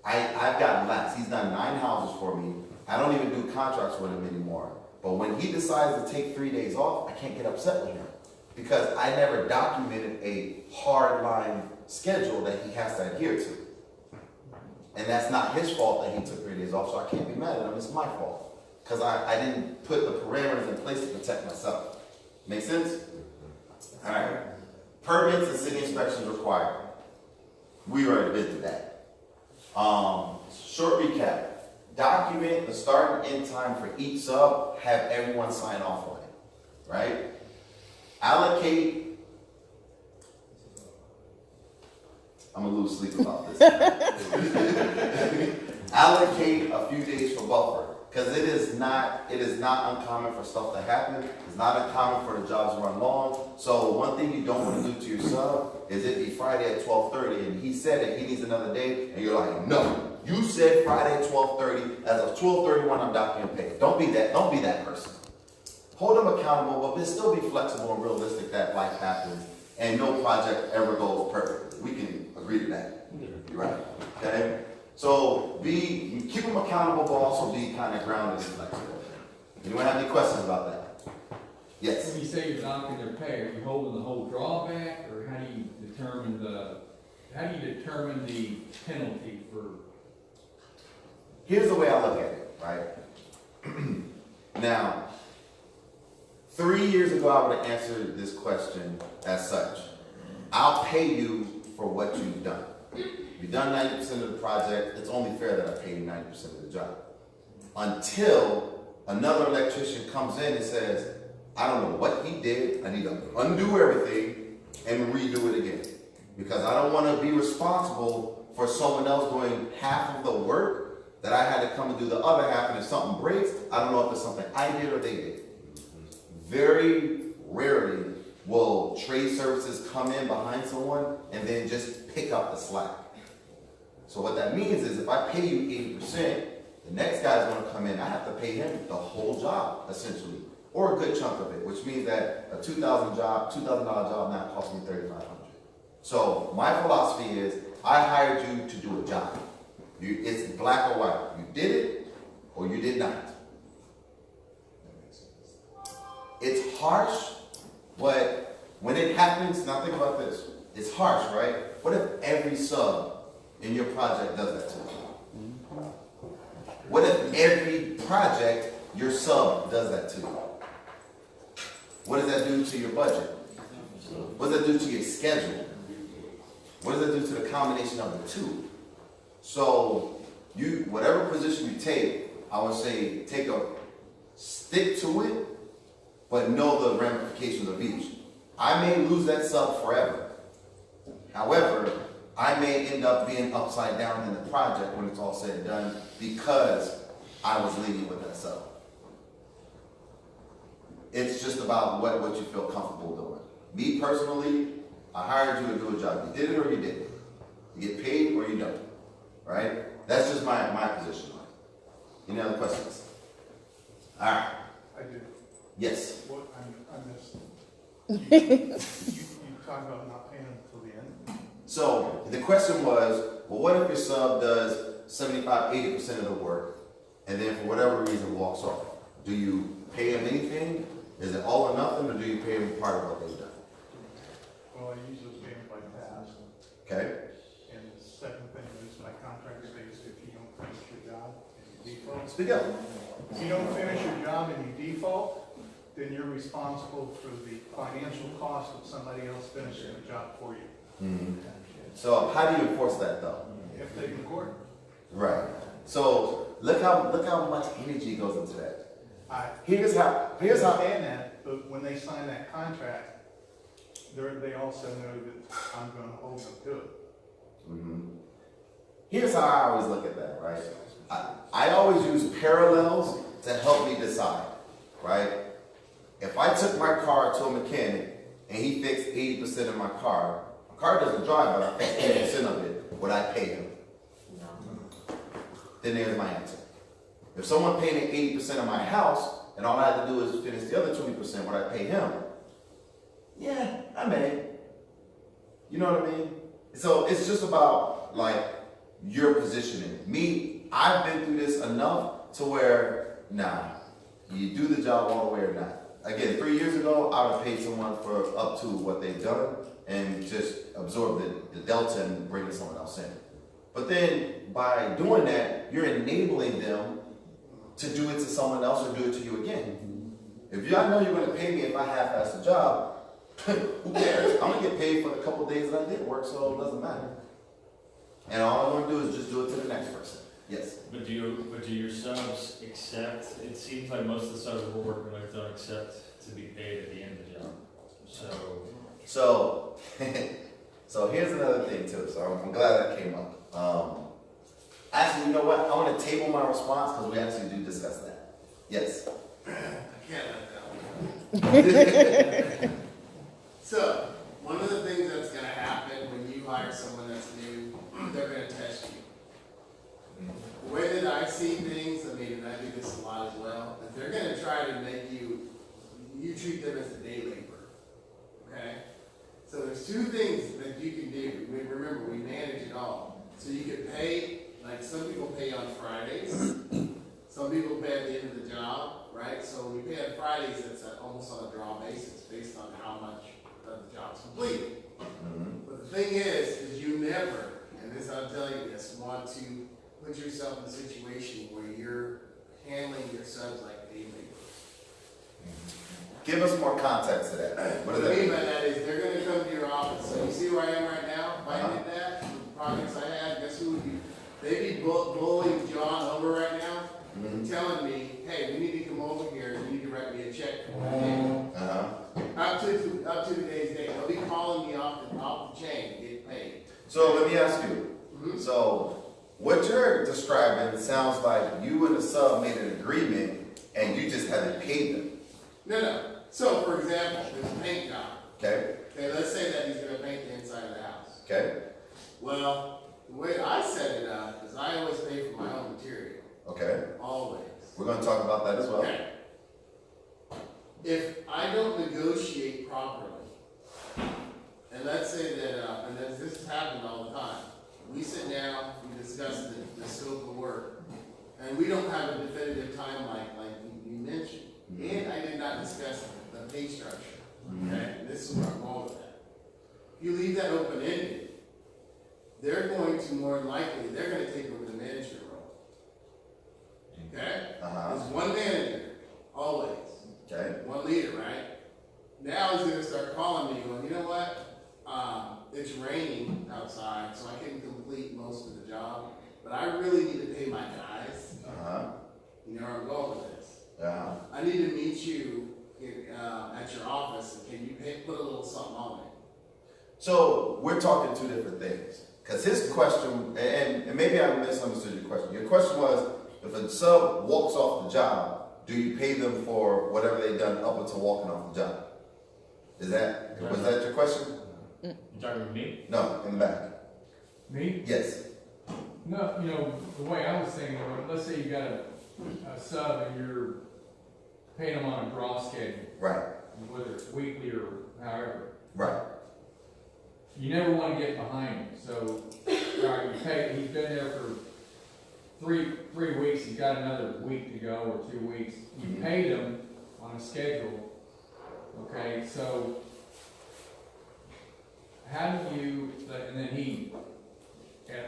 I've gotten lax. He's done 9 houses for me. I don't even do contracts with him anymore. But when he decides to take 3 days off, I can't get upset with him because I never documented a hard line schedule that he has to adhere to. And that's not his fault that he took 3 days off, so I can't be mad at him. It's my fault because I didn't put the parameters in place to protect myself. Make sense? All right. Permits and city inspections required. We already been through that. Short recap. Document the start and end time for each sub. Have everyone sign off on it. Right? Allocate. I'm gonna lose sleep about this. Allocate a few days for buffer. Because it is not uncommon for stuff to happen. It's not uncommon for the jobs to run long. So one thing you don't want to do to your sub is it be Friday at 12:30 and he said that he needs another day and you're like, no, you said Friday at 12:30. As of 12:31, I'm documenting pay. Don't be that person. Hold them accountable, but still be flexible and realistic that life happens and no project ever goes perfectly. We can agree to that. You're right. Okay? So keep them accountable, but also be kind of grounded and flexible. Anyone have any questions about that? Yes. When you say you're knocking their pay, are you holding the whole drawback, or how do you determine the penalty for? Here's the way I look at it, right? Now, 3 years ago, I would have answered this question as such. I'll pay you for what you've done. You've done 90% of the project, it's only fair that I pay you 90% of the job. Until another electrician comes in and says, I don't know what he did, I need to undo everything and redo it again. Because I don't want to be responsible for someone else doing half of the work that I had to come and do the other half, and if something breaks, I don't know if it's something I did or they did. Very rarely will trade services come in behind someone and then just pick up the slack. So what that means is if I pay you 80%, the next guy's going to come in, I have to pay him the whole job, essentially, or a good chunk of it, which means that a $2,000 job now costs me $3,500. So my philosophy is I hired you to do a job. It's black or white. You did it or you did not. It's harsh, but when it happens, now think about this. It's harsh, right? What if every sub in your project does that to you? What if every project your sub does that to you? What does that do to your budget? What does that do to your schedule? What does that do to the combination of the two? So whatever position you take, I would say stick to it, but know the ramifications of each. I may lose that sub forever. However, I may end up being upside down in the project when it's all said and done because I was lenient with that sub. It's just about what you feel comfortable doing. Me personally, I hired you to do a job. You did it or you didn't. You get paid or you don't. Right? That's just my position on it. Any other questions? All right. I do. Yes. What I missed. You talked about not paying them until the end. So the question was, well, what if your sub does 75-80% of the work, and then for whatever reason walks off? Do you pay them anything? Is it all or nothing, or do you pay them part of what they've done? Well, I usually pay them by task. Okay. And the second thing is my contract states if you don't finish your job and you default. Speak up. If you don't finish your job and you default, then you're responsible for the financial cost of somebody else finishing the job for you. Mm-hmm. So how do you enforce that though? If they can court. Right. So look how much energy goes into that. Here's how. Understand that, but when they sign that contract, they also know that I'm going to hold them to it. Mm-hmm. here's how I always look at that, right? I always use parallels to help me decide, right? If I took my car to a mechanic and he fixed 80% of my car doesn't drive, but I fixed 80% of it, would I pay him? Then there's my answer. If someone painted 80% of my house and all I had to do is finish the other 20%, would I pay him? Yeah, I may. You know what I mean? So it's just about like your positioning. Me, I've been through this enough to where, nah, you do the job all the way or not. Again, 3 years ago, I would have paid someone for up to what they've done and just absorb the delta and bring someone else in. But then by doing that, you're enabling them to do it to someone else or do it to you again. If I know you're going to pay me if I half-ass the job, who cares? I'm going to get paid for the couple days that I did work, so it doesn't matter. And all I'm going to do is just do it to the next person. Yes? But do your subs accept, it seems like most of the subs we're working with don't accept to be paid at the end of the job. So here's another thing too. So I'm glad that came up. Actually, you know what? I want to table my response because we actually do discuss that. Yes. I can't let that one. So, one of the things that's going to happen when you hire someone that's new, they're going to test you. The way that I see things, I mean, and I do this a lot as well, is they're going to try to make you treat them as a day laborer. Okay? So there's two things that you can do. Remember, we manage it all. So you can pay, like some people pay on Fridays. Some people pay at the end of the job, right? So when you pay on Fridays, it's almost on a draw basis based on how much of the job's completed. But the thing is you never, and this I'll tell you this, want to put yourself in a situation where you're handling your subs like day laborers. Give us more context to that. What I mean by that is they're going to come to your office. So you see where I am right now? If I did that, the projects I had, guess who would be? They'd be bullying John over right now, telling me, hey, we need to come over here and you need to write me a check for my day. Up to today's date. They'll be calling me off the chain to get paid. So let me ask you. So what you're describing sounds like you and the sub made an agreement and you just haven't paid them. No. So, for example, there's a paint job. Okay. Okay, let's say that he's going to paint the inside of the house. Okay. Well, the way I set it up is I always pay for my own material. Okay. Always. We're going to talk about that as well. Okay. If I don't negotiate properly, and let's say that, and this has happened all the time, we sit down, we discuss the scope of work, and we don't have a definitive timeline like you mentioned. And I did not discuss the pay structure. Okay? And this is where I'm going with that. If you leave that open-ended, they're going to more likely, they're going to take over the management role. Okay? There's one manager, always. Okay. One leader, right? Now he's going to start calling me going, you know what? It's raining outside, so I couldn't complete most of the job, but I really need to pay my guys. You know where I'm going with this. I need to meet you at your office, and can you put a little something on it? So we're talking two different things. Because his question, and maybe I misunderstood your question. Your question was, if a sub walks off the job, do you pay them for whatever they've done up until walking off the job? Was that your question? You talking about me? No, in the back. Me? Yes. No, the way I was thinking of it, let's say you got a sub and you're paying them on a draw schedule. Right. Whether it's weekly or however. Right. You never want to get behind him. So, all right, he's been there for three weeks, he's got another week to go or 2 weeks. You paid him on a schedule. Okay, so how do you, and then he,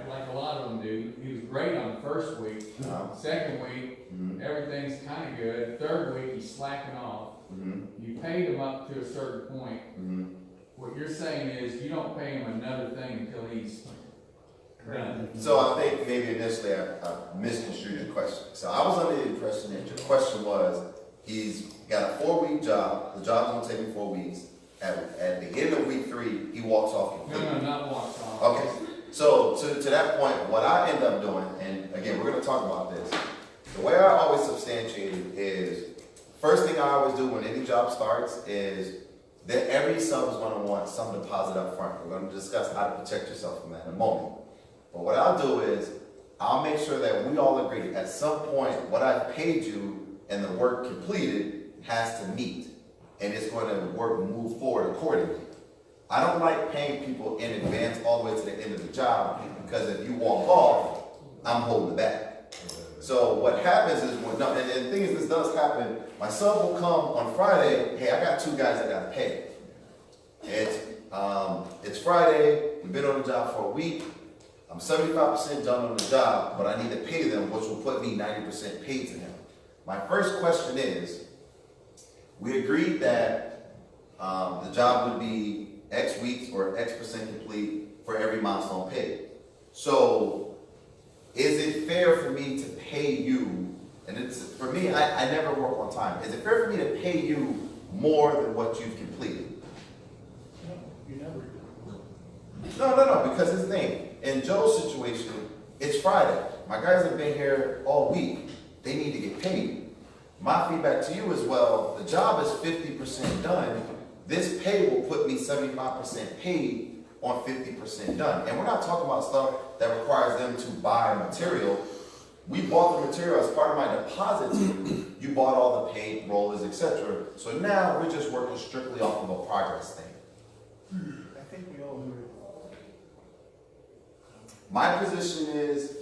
like a lot of them do, he was great on the first week. Second week, everything's kind of good. Third week, he's slacking off. You paid him up to a certain point. What you're saying is you don't pay him another thing until he's done. So I think maybe initially I misconstrued your question. So I was under the impression that your question was, he's got a 4-week job. The job's going to take him 4 weeks. At the end of week 3, he walks off completely. No, not walks off. Okay. So to that point, what I end up doing, and again, we're gonna talk about this. The way I always substantiate it is, first thing I always do when any job starts is that every sub is gonna want some deposit up front. We're gonna discuss how to protect yourself from that in a moment. But what I'll do is, I'll make sure that we all agree at some point what I've paid you and the work completed has to meet. And it's going to move forward accordingly. I don't like paying people in advance all the way to the end of the job, because if you walk off, I'm holding it back. So what happens is, and the thing is, this does happen, my sub will come on Friday, hey, I got 2 guys I gotta pay. It's Friday, we've been on the job for a week, I'm 75% done on the job, but I need to pay them, which will put me 90% paid to him. My first question is, we agreed that the job would be X weeks or X% complete for every milestone paid. So, is it fair for me to pay you, and it's, for me, I never work on time. Is it fair for me to pay you more than what you've completed? No, you never do. No, because his thing, in Joe's situation, it's Friday. My guys have been here all week. They need to get paid. My feedback to you is, well, the job is 50% done. This pay will put me 75% paid on 50% done. And we're not talking about stuff that requires them to buy material. We bought the material as part of my deposit to you. You bought all the paint, rollers, etc. So now we're just working strictly off of a progress thing. I think we all agree. My position is,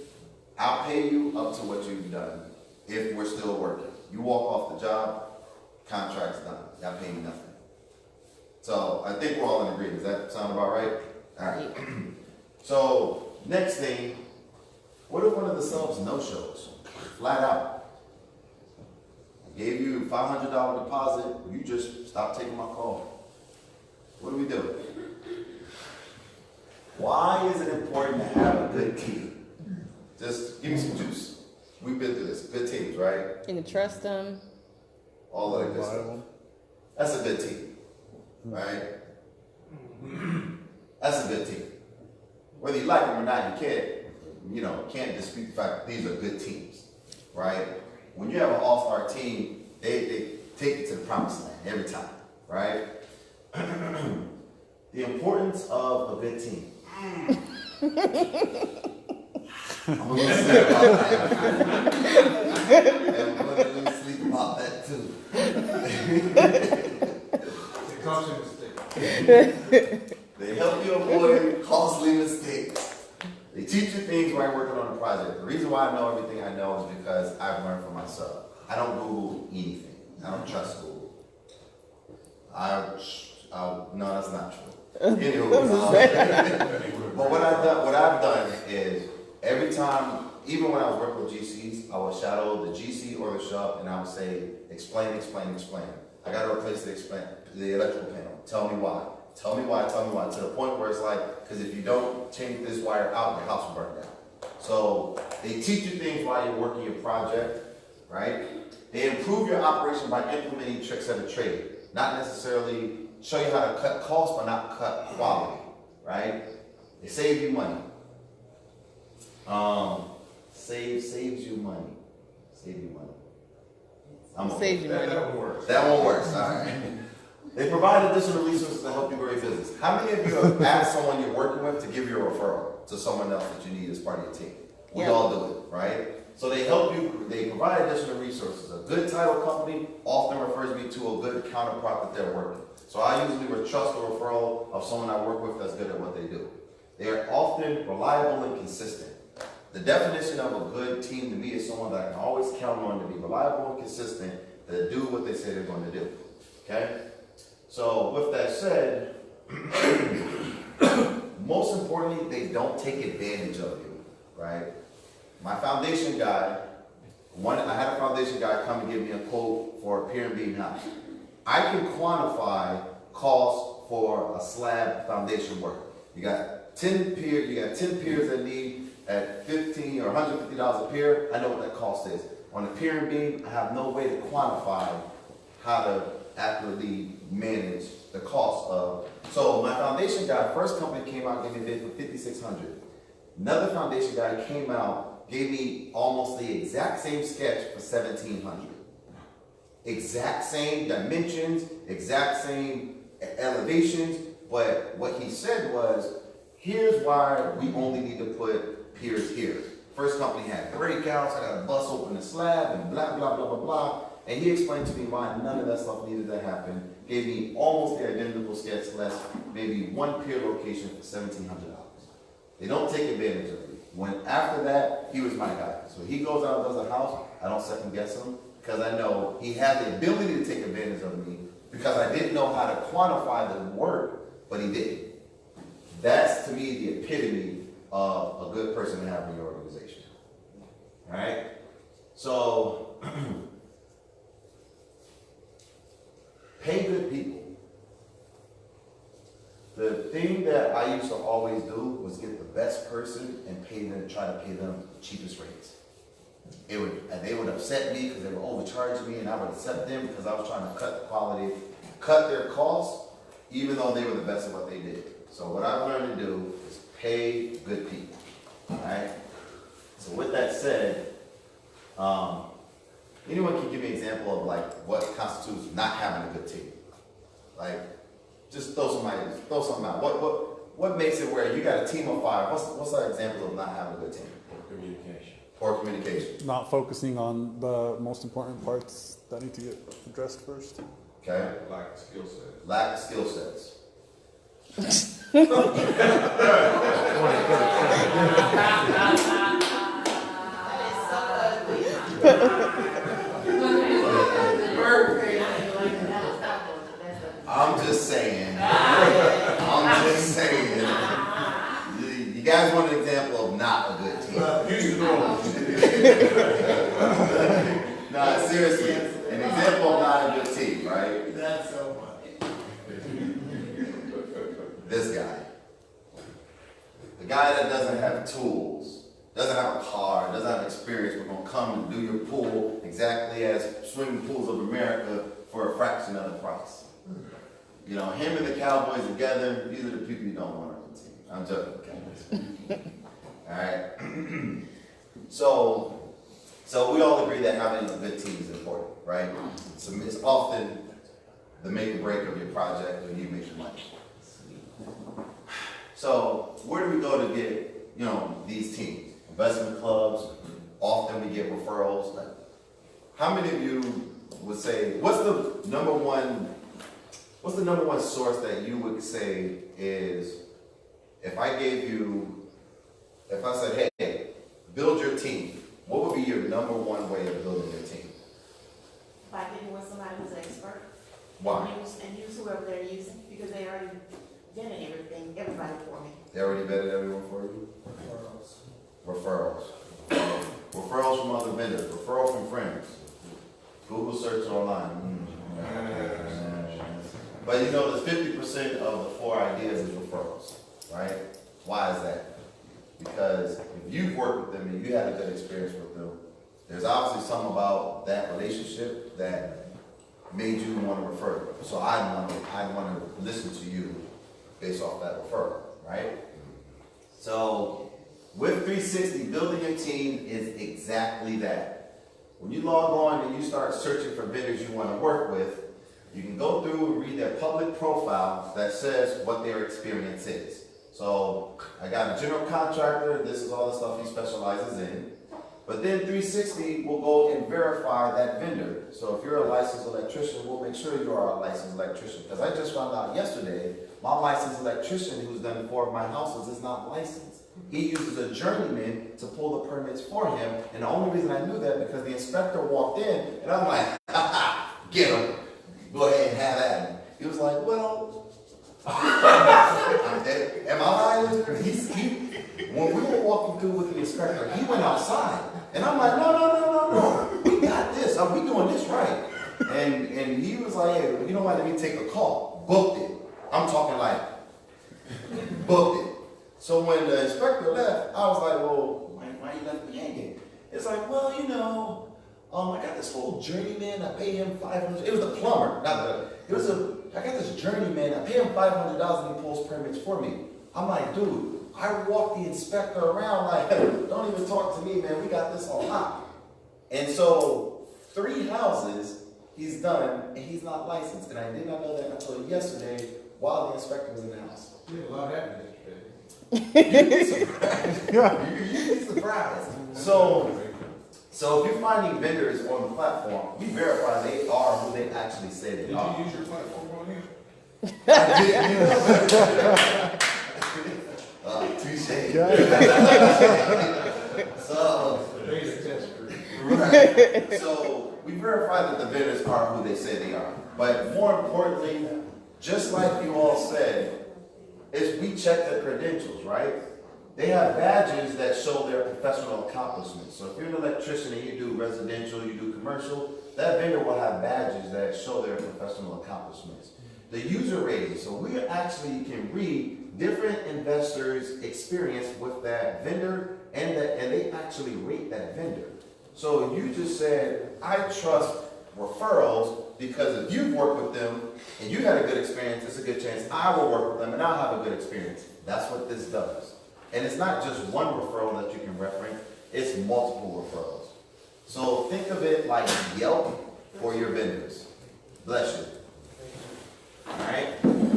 I'll pay you up to what you've done if we're still working. You walk off the job, contract's done. Y'all pay me nothing. So I think we're all in agreement. Does that sound about right? All right. So next thing, what if one of the subs no-shows? Flat out. I gave you a $500 deposit. You just stopped taking my call. What do we do? Why is it important to have a good team? Just give me some juice. We've been through this. Good teams, right? You can trust them. All of that good stuff. That's a good team, right? That's a good team. Whether you like them or not, can't dispute the fact that these are good teams, right? When you have an all-star team, they take you to the promised land every time, right? The importance of a good team. I'm gonna lose sleep about that. I'm gonna lose sleep about that too. They help you avoid costly mistakes. They teach you things while you're working on a project. The reason why I know everything I know is because I've learned from myself. I don't Google anything. I don't trust Google. No, that's not true. Anywho, but what I've done is, every time, even when I was working with GCs, I would shadow the GC or the shop, and I would say, explain. I got to replace the electrical panel. Tell me why, to the point where it's like, because if you don't change this wire out, your house will burn down. So they teach you things while you're working your project, right? They improve your operation by implementing tricks of the trade, not necessarily show you how to cut costs, but not cut quality, right? They save you money. Saves you money. Save you money. Save you money. That one works. That one works, all right. They provide additional resources to help you grow your business. How many of you have asked someone you're working with to give you a referral to someone else that you need as part of your team? We all do it, right? So they help you, they provide additional resources. A good title company often refers me to a good counterpart that they're working. So I usually would trust a referral of someone I work with that's good at what they do. They are often reliable and consistent. The definition of a good team to me is someone that I can always count on to be reliable and consistent, to do what they say they're going to do. Okay? So with that said, most importantly, they don't take advantage of you, right? My foundation guy, I had a foundation guy come and give me a quote for a pier and beam house. I can quantify costs for a slab foundation work. You got 10 piers that need at $15 or $150 a pier. I know what that cost is. On the pier and beam, I have no way to quantify how to accurately manage the cost of. So my foundation guy, first company came out and gave me a bid for $5,600. Another foundation guy came out, gave me almost the exact same sketch for $1,700. Exact same dimensions, exact same elevations, but what he said was, here's why we only need to put piers here. First company had breakouts, I got to bust open the slab and blah, blah, blah, blah, blah. And he explained to me why none of that stuff needed to happen. Gave me almost the identical sketch, less maybe one pier location for $1,700. They don't take advantage of me. When after that, he was my guy. So he goes out and does a house, I don't second guess him, because I know he had the ability to take advantage of me, because I didn't know how to quantify the work, but he did. That's to me the epitome of a good person to have in your organization. All right? So, pay good people. The thing that I used to always do was get the best person and pay them, try to pay them the cheapest rates. They would upset me because they were overcharging me, and I would accept them because I was trying to cut the quality, cut their costs, even though they were the best at what they did. So what I've learned to do is pay good people. All right. So with that said, anyone can give me an example of like what constitutes not having a good team? Like, just throw something out. What makes it where you got a team of 5? What's our example of not having a good team? Communication. Poor communication. Not focusing on the most important parts that need to get addressed first. Okay. Lack of skill set. Lack of skill sets. I'm just saying. You guys want an example of not a good team? Use the door. Nah, seriously. An example of not a good team, right? That's so funny. This guy. The guy that doesn't have tools, doesn't have a car, doesn't have experience, but gonna come and do your pool exactly as Swimming Pools of America for a fraction of the price. You know, him and the Cowboys together, these are the people you don't want on the team. I'm joking, Cowboys. All right. So we all agree that having a good team is important, right? So it's often the make or break of your project when you make your money. So where do we go to get, you know, these teams? Investment clubs. Often we get referrals. Like, how many of you would say, what's the number one source that you would say is, if I said, hey, build your team, what would be your number one way of building your team? By getting with somebody who's an expert. Why? And use whoever they're using, because they already vetted everybody for me. They already vetted everyone for you? Referrals. Referrals from other vendors. Referral from friends. Google search online. But you know, the 50% of the 4 ideas is referrals, right? Why is that? Because if you've worked with them and you had a good experience with them, there's obviously something about that relationship that made you want to refer them. So I want to listen to you based off that referral, right? So with 360, building your team is exactly that. When you log on and you start searching for vendors you want to work with, you can go through and read their public profile that says what their experience is. So I got a general contractor, this is all the stuff he specializes in. But then 360 will go and verify that vendor. So if you're a licensed electrician, we'll make sure you are a licensed electrician. Because I just found out yesterday, my licensed electrician who's done 4 of my houses is not licensed. He uses a journeyman to pull the permits for him. And the only reason I knew that because the inspector walked in and I'm like, get him. Go ahead and have at him. He was like, well, am I lying? When we were walking through with the inspector, he went outside. And I'm like, no. We got this. We doing this right. And he was like, hey, you know what? Let me take a call. Booked it. I'm talking like, booked it. So when the inspector left, I was like, well, why you left me hanging? It's like, well, you know, I got this whole journeyman, I pay him $500. It was the plumber, I got this journeyman, I pay him $500 and he pulls permits for me. I'm like, dude, I walked the inspector around like, don't even talk to me, man. We got this on lock. And so 3 houses he's done, and he's not licensed. And I did not know that until yesterday while the inspector was in the house. Yeah, a lot happened yesterday. You'd be surprised. So if you're finding vendors on the platform, we verify they are who they actually say they are. Did you use your platform on here? Touche. So we verify that the vendors are who they say they are. But more importantly, just like you all said, is we check their credentials, right? They have badges that show their professional accomplishments. So if you're an electrician and you do residential, you do commercial, that vendor will have badges that show their professional accomplishments. The user rating, so we actually can read different investors' experience with that vendor, and they actually rate that vendor. So you just said, I trust referrals because if you've worked with them and you had a good experience, it's a good chance I will work with them and I'll have a good experience. That's what this does. And it's not just one referral that you can reference, it's multiple referrals. So think of it like Yelp for your vendors. Bless you. Alright?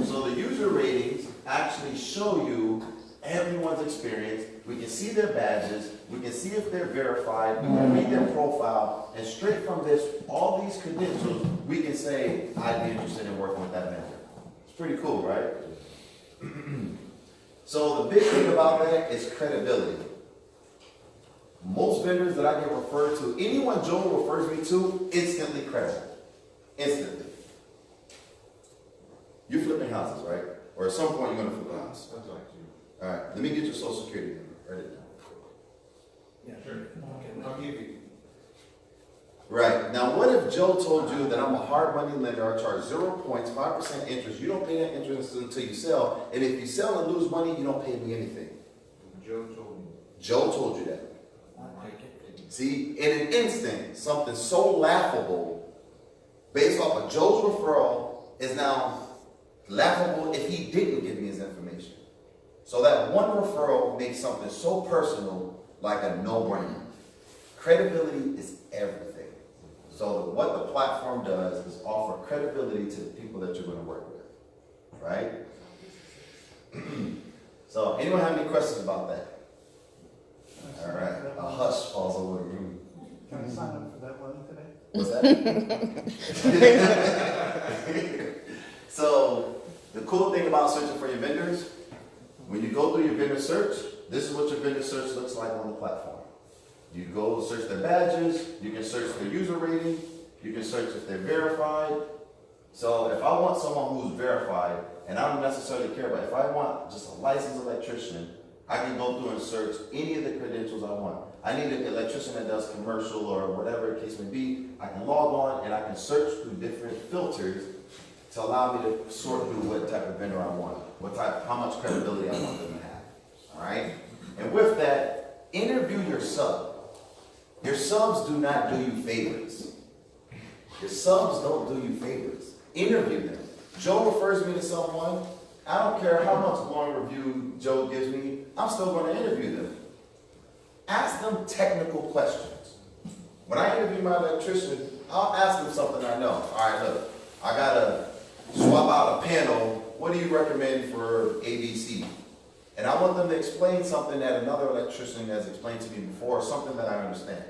So the user ratings actually show you everyone's experience. We can see their badges, we can see if they're verified, we can read their profile, and straight from this, all these credentials, we can say, I'd be interested in working with that vendor. It's pretty cool, right? So the big thing about that is credibility. Most vendors that I get referred to, anyone Joe refers me to, instantly credible. Instantly. You're flipping houses, right? Or at some point you're going to flip a house. That's like you. All right, let me get your social security number. Write it down. Yeah, sure. I'll give you. Right. Now, what if Joe told you that I'm a hard money lender, I charge 0 points, 5% interest, you don't pay that interest until you sell, and if you sell and lose money, you don't pay me anything? Joe told me. Joe told you that. I take it. See, in an instant, something so laughable, based off of Joe's referral, is now laughable if he didn't give me his information. So that one referral makes something so personal like a no-brainer. Credibility is everything. So what the platform does is offer credibility to the people that you're going to work with, right? So anyone have any questions about that? All right, a hush falls over the room. Can I sign up for that one today? What's that? So the cool thing about searching for your vendors, when you go through your vendor search, this is what your vendor search looks like on the platform. You go search their badges, you can search their user rating, you can search if they're verified. So if I want someone who's verified, and I don't necessarily care, but if I want just a licensed electrician, I can go through and search any of the credentials I want. I need an electrician that does commercial or whatever the case may be. I can log on and I can search through different filters to allow me to sort through what type of vendor I want, how much credibility I want them to have. All right? And with that, interview your sub. Your subs do not do you favors. Your subs don't do you favors. Interview them. Joe refers me to someone. I don't care how much long review Joe gives me, I'm still going to interview them. Ask them technical questions. When I interview my electrician, I'll ask them something I know. All right, look, I got to swap out a panel. What do you recommend for ABC? And I want them to explain something that another electrician has explained to me before, something that I understand.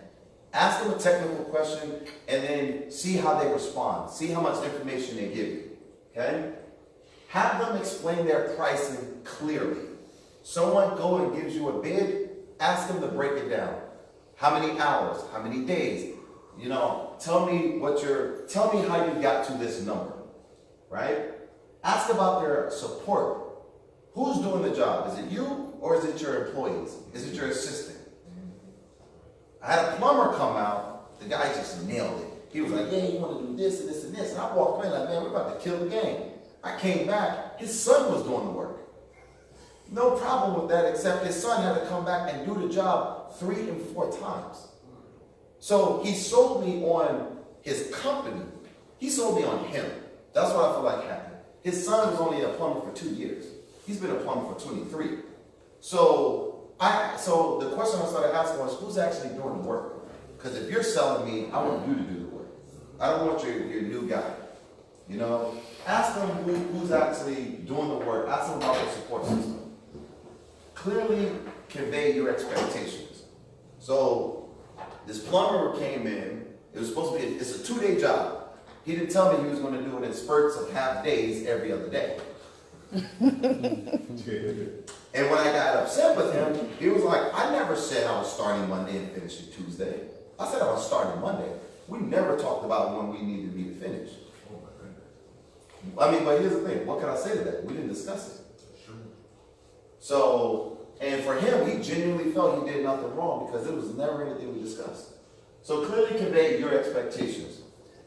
Ask them a technical question and then see how they respond. See how much information they give you. Okay? Have them explain their pricing clearly. Someone go and gives you a bid, ask them to break it down. How many hours? How many days? You know, tell me how you got to this number. Right? Ask about their support. Who's doing the job? Is it you or is it your employees? Is it your assistant? I had a plumber come out. The guy just nailed it. He was like, yeah, you want to do this and this and this. And I walked in like, man, we're about to kill the game. I came back. His son was doing the work. No problem with that, except his son had to come back and do the job 3 and 4 times. So he sold me on his company. He sold me on him. That's what I feel like happened. His son was only a plumber for 2 years. He's been a plumber for 23. So the question I started asking was, who's actually doing the work? Because if you're selling me, I want you to do the work. I don't want your new guy. You know, ask them who's actually doing the work. Ask them about their support system. Clearly convey your expectations. So this plumber came in. It was supposed to be, it's a 2-day job. He didn't tell me he was going to do it in spurts of half days every other day. And when I got upset with him, he was like, I never said I was starting Monday and finishing Tuesday. I said I was starting Monday. We never talked about when we needed me to finish. I mean, but here's the thing. What can I say to that? We didn't discuss it. Sure. So, and for him, he genuinely felt he did nothing wrong because it was never anything we discussed. So clearly convey your expectations.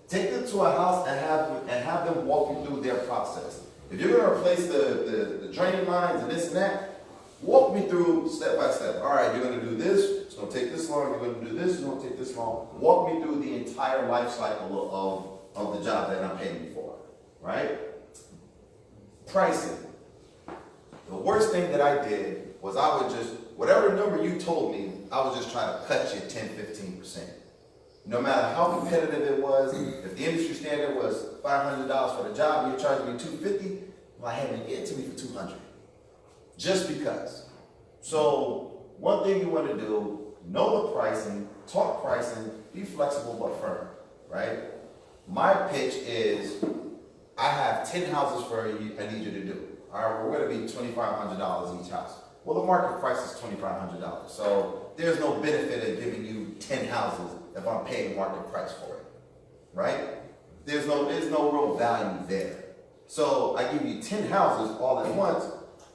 Take them to a house and have them walk you through their process. If you're going to replace the draining lines and this and that, walk me through step by step. All right, you're going to do this. It's going to take this long. You're going to do this. It's going to take this long. Walk me through the entire life cycle of the job that I'm paying you for. Right? Pricing. The worst thing that I did was I would just, whatever number you told me, I would just try to cut you 10, 15%. No matter how competitive it was, if the industry standard was $500 for the job and you're charging me $250, well, I had to get it to me for $200. Just because. So one thing you want to do, know the pricing, talk pricing, be flexible but firm, right? My pitch is, I have 10 houses for you, I need you to do. All right, we're going to be $2,500 each house. Well, the market price is $2,500. So there's no benefit in giving you 10 houses if I'm paying market price for it, right? There's no real value there. So I give you 10 houses all at once,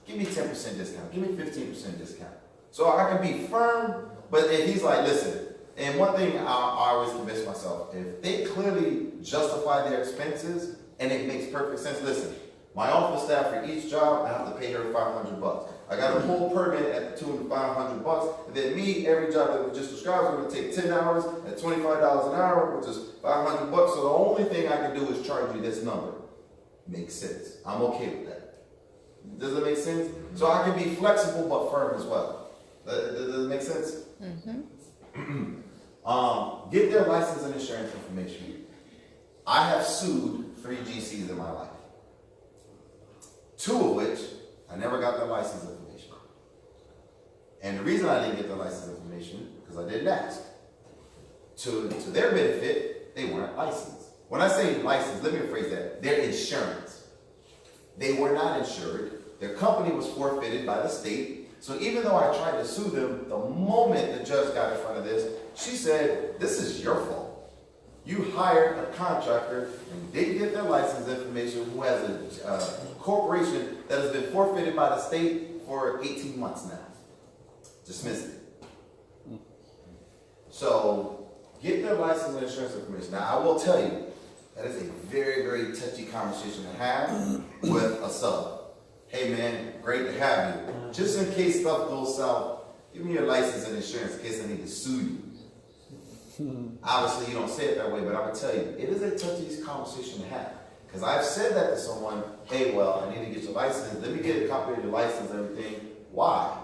give me 10% discount, give me 15% discount. So I can be firm, but if he's like, listen, and one thing I always convince myself, if they clearly justify their expenses and it makes perfect sense, listen, my office staff for each job, I have to pay her $500. I got a full permit at $200 to $500. And then me, every job that we just described, we're going to take 10 hours at $25 an hour, which is $500. So the only thing I can do is charge you this number. Makes sense. I'm okay with that. Does it make sense? So I can be flexible but firm as well. Does it make sense? Mm-hmm. Get their license and insurance information. I have sued 3 GCs in my life. 2 of which I never got their license information. And the reason I didn't get their license information, because I didn't ask. To their benefit, they weren't licensed. When I say licensed, let me rephrase that. Their insurance. They were not insured. Their company was forfeited by the state. So even though I tried to sue them, the moment the judge got in front of this, she said, this is your fault. You hired a contractor and didn't get their license information who has a corporation that has been forfeited by the state for 18 months now. Dismissed it. So get their license and insurance information. Now I will tell you, that is a very, very touchy conversation to have with a sub. Hey man, great to have you. Just in case stuff goes south, give me your license and insurance in case I need to sue you. Obviously, you don't say it that way, but I'm going to tell you, it is a touchy conversation to have. Because I've said that to someone, hey, well, I need to get your license. Let me get a copy of your license and everything. Why?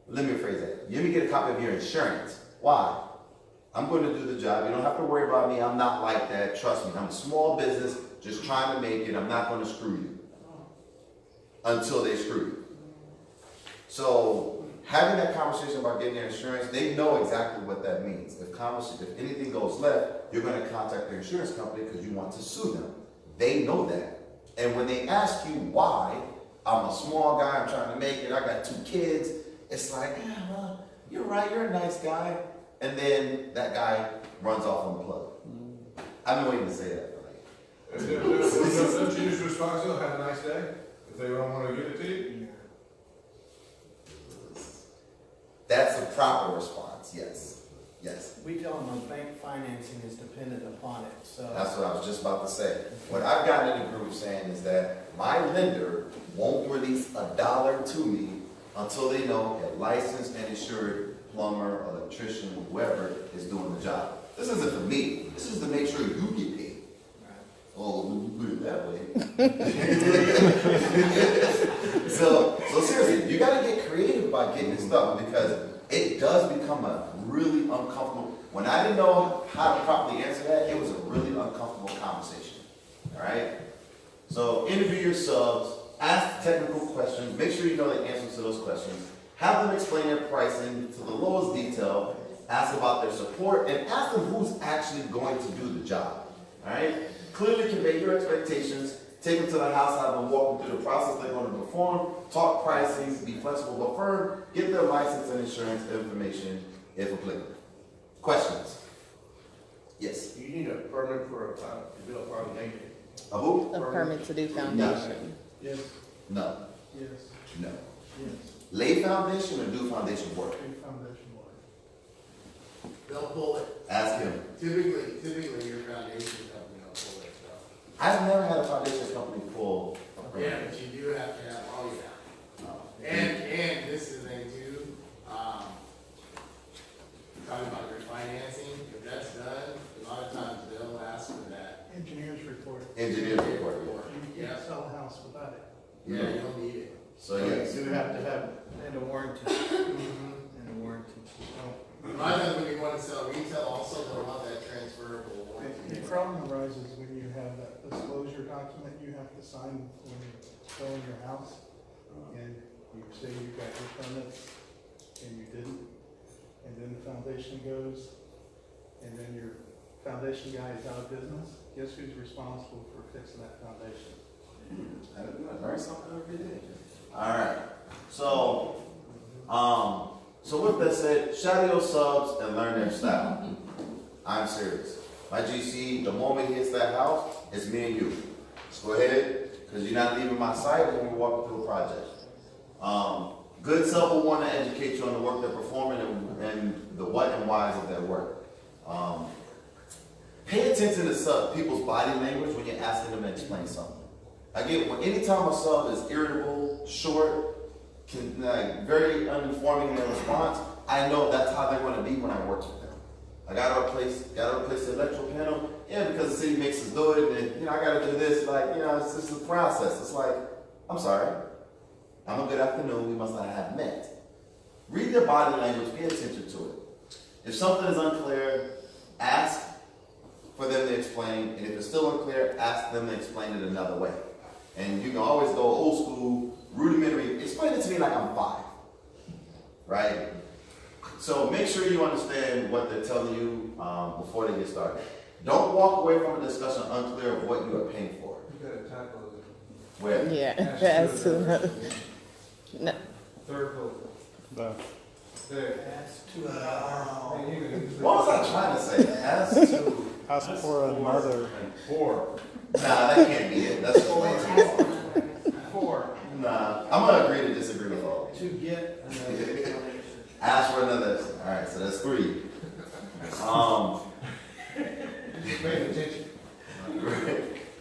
Let me rephrase that. Let me get a copy of your insurance. Why? I'm going to do the job. You don't have to worry about me. I'm not like that. Trust me. I'm a small business, just trying to make it. I'm not going to screw you until they screw you. So having that conversation about getting their insurance, they know exactly what that means. If anything goes left, you're going to contact their insurance company because you want to sue them. They know that. And when they ask you why, I'm a small guy, I'm trying to make it, I got 2 kids, it's like, yeah, well, you're right, you're a nice guy. And then that guy runs off on the plug. I've been waiting to say that. Don't you just respond to them, have a nice day, if they don't want to give it to you? That's a proper response, yes. Yes. We tell them bank financing is dependent upon it, so. That's what I was just about to say. What I've gotten in the group saying is that my lender won't release $1 to me until they know a licensed and insured plumber, electrician, whoever is doing the job. This isn't for me. This is to make sure you get paid. Oh, you put it that way. So seriously, you got to get creative. getting it stuck because it does become a really uncomfortable. When I didn't know how to properly answer that, it was a really uncomfortable conversation. All right? So interview your subs, ask technical questions, make sure you know the answers to those questions, have them explain their pricing to the lowest detail, ask about their support, and ask them who's actually going to do the job. All right? Clearly convey your expectations, take them to the house, have them walk them through the process they're going to perform, talk pricing, be flexible but firm, get their license and insurance information if applicable. Questions? Yes. You need a permit for to build a foundation. A who? A permit to do foundation. Yes, No. yes, No. yes. Lay foundation or do foundation work? Big foundation work. They'll pull it. Ask him. Typically your foundation company will pull that stuff. I've never had a foundation company pull a permit. Yeah, but you do have to have, oh yeah. And this is the thing too, talking about refinancing, if that's done, a lot of times they'll ask for that. Engineer's report. Engineer's report. You can't sell a house without it. Yeah, you don't need it. So yes. You have to have, and a warranty, and a warranty. A lot of times when you want to sell retail, also they'll want that transferable warranty. The problem arises when you have that disclosure document you have to sign when you're selling your house, and you say you got your permits, and you didn't, and then the foundation goes, and then your foundation guy is out of business, guess who's responsible for fixing that foundation? I learned something every day. All right. So, so with that said, shadow your subs and learn their style. I'm serious. My GC, the moment he hits that house, it's me and you. Just go ahead, because you're not leaving my site when we walk through a project. Good sub will want to educate you on the work they're performing and the what and whys of their work. Pay attention to people's body language when you're asking them to explain something. Anytime a sub is irritable, short, very uninforming in their response, I know that's how they're going to be when I work with them. I gotta replace the electrical panel. Yeah, because the city makes us do it, and I gotta do this. It's just a process. It's like, I'm sorry. I'm a good afternoon. We must not have met. Read their body language. Pay attention to it. If something is unclear, ask for them to explain, and if it's still unclear, ask them to explain it another way. And you can always go old school, rudimentary. Explain it to me like I'm 5, right? So make sure you understand what they're telling you before they get started. Don't walk away from a discussion unclear of what you are paying for. You got a typo Where? Yeah, that's no. Third floor. The There. That's $200. What was I trying to say? ask for another. 4. Nah, that can't be it. That's way too far. 4. Nah, I'm gonna agree to disagree with all. To get another explanation. Ask for another. All right, so that's 3. Pay attention.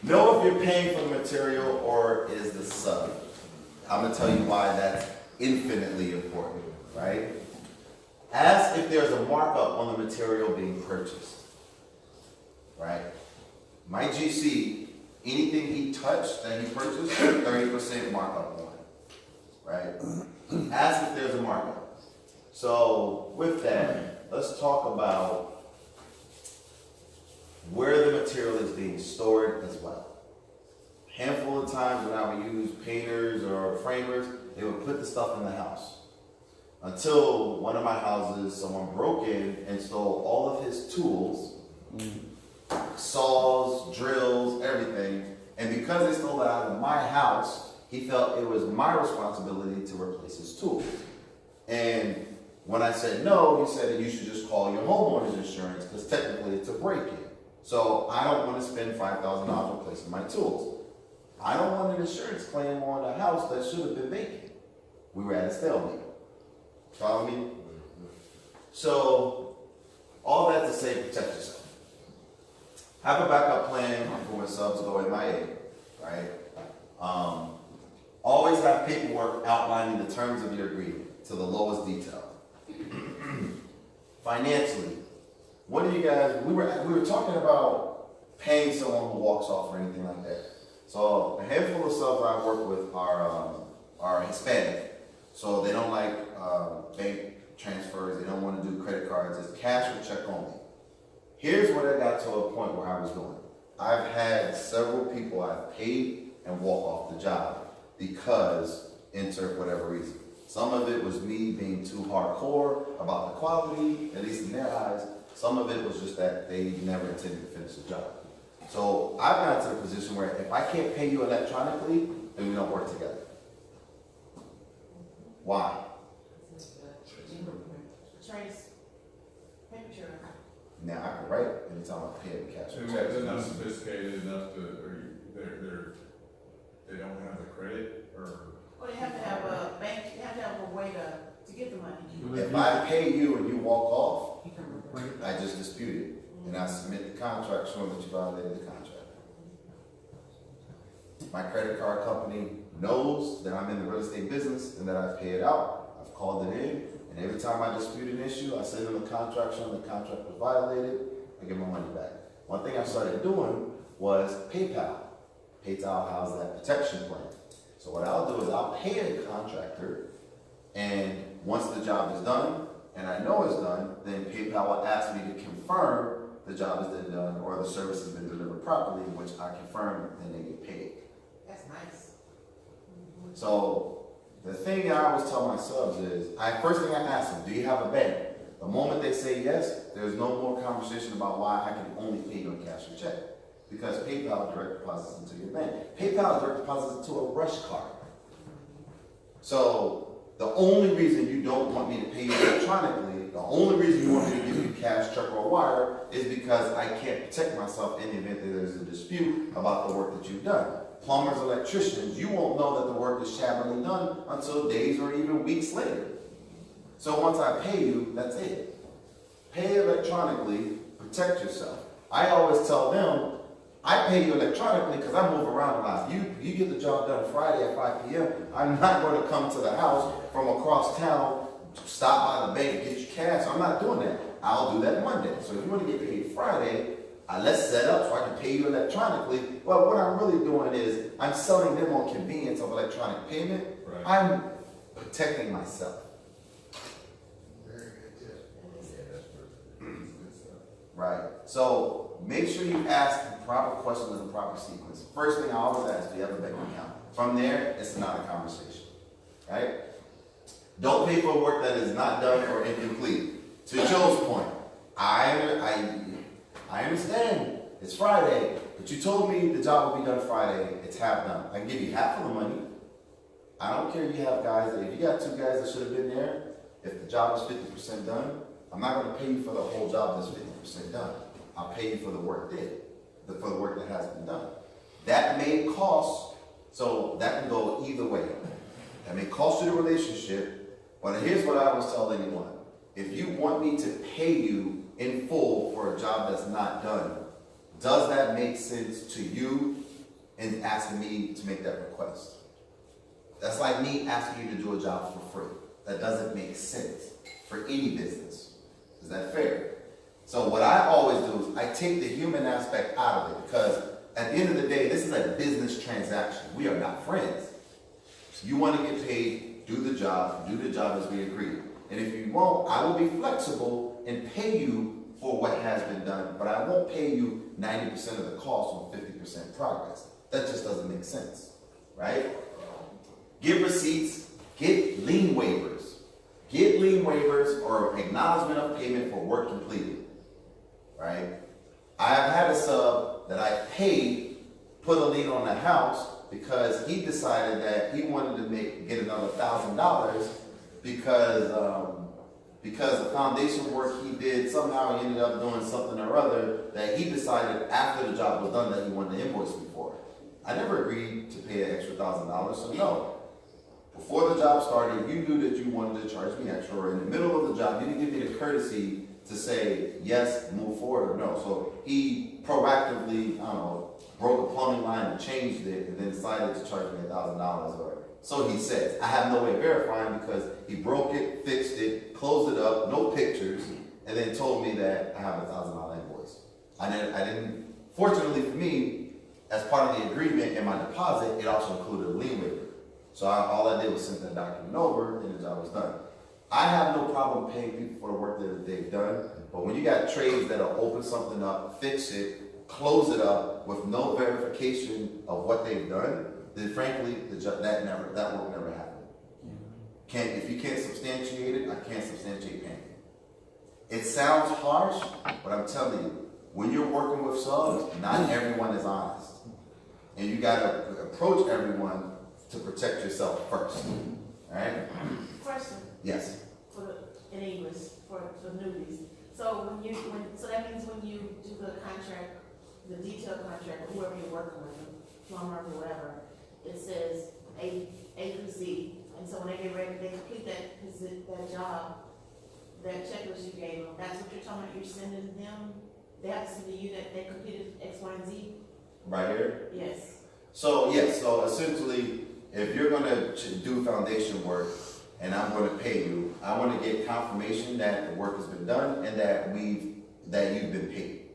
Know if you're paying for the material or is the sub. I'm gonna tell you why that's infinitely important, right? Ask if there's a markup on the material being purchased, right? My GC, anything he touched that he purchased, 30% markup on it, right? Ask if there's a markup. So with that, let's talk about where the material is being stored as well. A handful of times when I would use painters or framers, they would put the stuff in the house. Until one of my houses, someone broke in and stole all of his tools, saws, drills, everything. And because they stole it out of my house, he felt it was my responsibility to replace his tools. And when I said no, he said that you should just call your homeowner's insurance because technically it's a break-in. So I don't want to spend $5,000 replacing my tools. I don't want an insurance claim on a house that should have been vacant. We were at a stalemate. Follow me? So all that to say, protect yourself. Have a backup plan for when subs go MIA, right? Always have paperwork outlining the terms of your agreement to the lowest detail. Financially, what do you guys, we were talking about paying someone who walks off or anything like that. So a handful of subs I work with are Hispanic. So they don't like bank transfers, they don't want to do credit cards, it's cash or check only. Here's what I got to a point where I was doing. I've had several people I've paid and walk off the job because, enter whatever reason. Some of it was me being too hardcore about the quality, at least in their eyes. Some of it was just that they never intended to finish the job. So I've got to the position where if I can't pay you electronically, then we don't work together. Why? Trace, paper trail. Now I can write anytime I pay in cash. So they're not sophisticated enough to, or they don't have the credit, or? Well, you have to have a bank, you have to have a way to get the money. If I pay you and you walk off, I just dispute it. And I submit the contract showing that you violated the contract. My credit card company knows that I'm in the real estate business and that I pay it out. I've called it in, and every time I dispute an issue, I send them a contract showing the contract was violated, I get my money back. One thing I started doing was PayPal. PayPal has that protection plan. So what I'll do is I'll pay a contractor, and once the job is done, and I know it's done, then PayPal will ask me to confirm the job has been done or the service has been delivered properly, which I confirm, and they get paid. That's nice. So the thing I always tell my subs is, first thing I ask them, do you have a bank? The moment they say yes, there's no more conversation about why I can only pay you in cash or check. Because PayPal direct deposits into your bank. PayPal direct deposits into a rush card. So the only reason you don't want me to pay you electronically, the only reason you want me to give you cash, check, or wire is because I can't protect myself in the event that there's a dispute about the work that you've done. Plumbers, electricians, you won't know that the work is shabbily done until days or even weeks later. So once I pay you, that's it. Pay electronically, protect yourself. I always tell them, I pay you electronically because I move around a lot. You get the job done Friday at 5 p.m. I'm not going to come to the house from across town, stop by the bank, get you cash. I'm not doing that. I'll do that Monday. So if you want to get paid Friday, let's set up so I can pay you electronically. Well, what I'm really doing is I'm selling them on convenience of electronic payment. Right. I'm protecting myself. Very good tip. Right. So make sure you ask the proper questions in the proper sequence. First thing I always ask, do you have a bank account? From there, it's not a conversation. Right? Don't pay for work that is not done or incomplete. To Joe's point, I understand. It's Friday, but you told me the job will be done Friday. It's half done. I can give you half of the money. I don't care if you have guys, if you got 2 guys that should have been there, if the job is 50% done, I'm not going to pay you for the whole job that's 50% done. I'll pay you for the work for the work that has been done. That may cost, so that can go either way. That may cost you the relationship, but here's what I always tell anyone. If you want me to pay you in full for a job that's not done, does that make sense to you in asking me to make that request? That's like me asking you to do a job for free. That doesn't make sense for any business. Is that fair? So what I always do is I take the human aspect out of it, because at the end of the day, this is a business transaction. We are not friends. So you want to get paid, do the job as we agreed. And if you won't, I will be flexible and pay you for what has been done, but I won't pay you 90% of the cost on 50% progress. That just doesn't make sense, right? Get receipts, get lien waivers. Get lien waivers or acknowledgement of payment for work completed, right? I have had a sub that I paid, put a lien on the house because he decided that he wanted to get another $1,000 because the foundation work he did, somehow he ended up doing something or other that he decided after the job was done that he wanted to invoice me for. I never agreed to pay an extra $1,000, so no. Before the job started, you knew that you wanted to charge me extra, or in the middle of the job, you didn't give me the courtesy to say, yes, move forward, or no. So he proactively, broke a plumbing line and changed it, and then decided to charge me $1,000, or so he says. I have no way of verifying because he broke it, fixed it, closed it up, no pictures, and then told me that I have a $1,000 invoice. I didn't, fortunately for me, as part of the agreement and my deposit, it also included a lien waiver. So all I did was send that document over, and the job was done. I have no problem paying people for the work that they've done, but when you got trades that'll open something up, fix it, close it up with no verification of what they've done, then frankly, that work never happened. If you can't substantiate it, I can't substantiate paying. It sounds harsh, but I'm telling you, when you're working with subs, not everyone is honest. And you gotta approach everyone to protect yourself first. Alright? Question. Yes. In English, for newbies. So so that means when you do the contract, the detailed contract, whoever you're working with, plumber or whatever, it says A through Z. And so when they get ready, they complete that job, that checklist you gave them, that's what you're talking about, you're sending them, they have to send to you that they completed X, Y, and Z? Right here? Yes. So yes, so essentially, if you're gonna do foundation work and I'm gonna pay you, I wanna get confirmation that the work has been done and that you've been paid.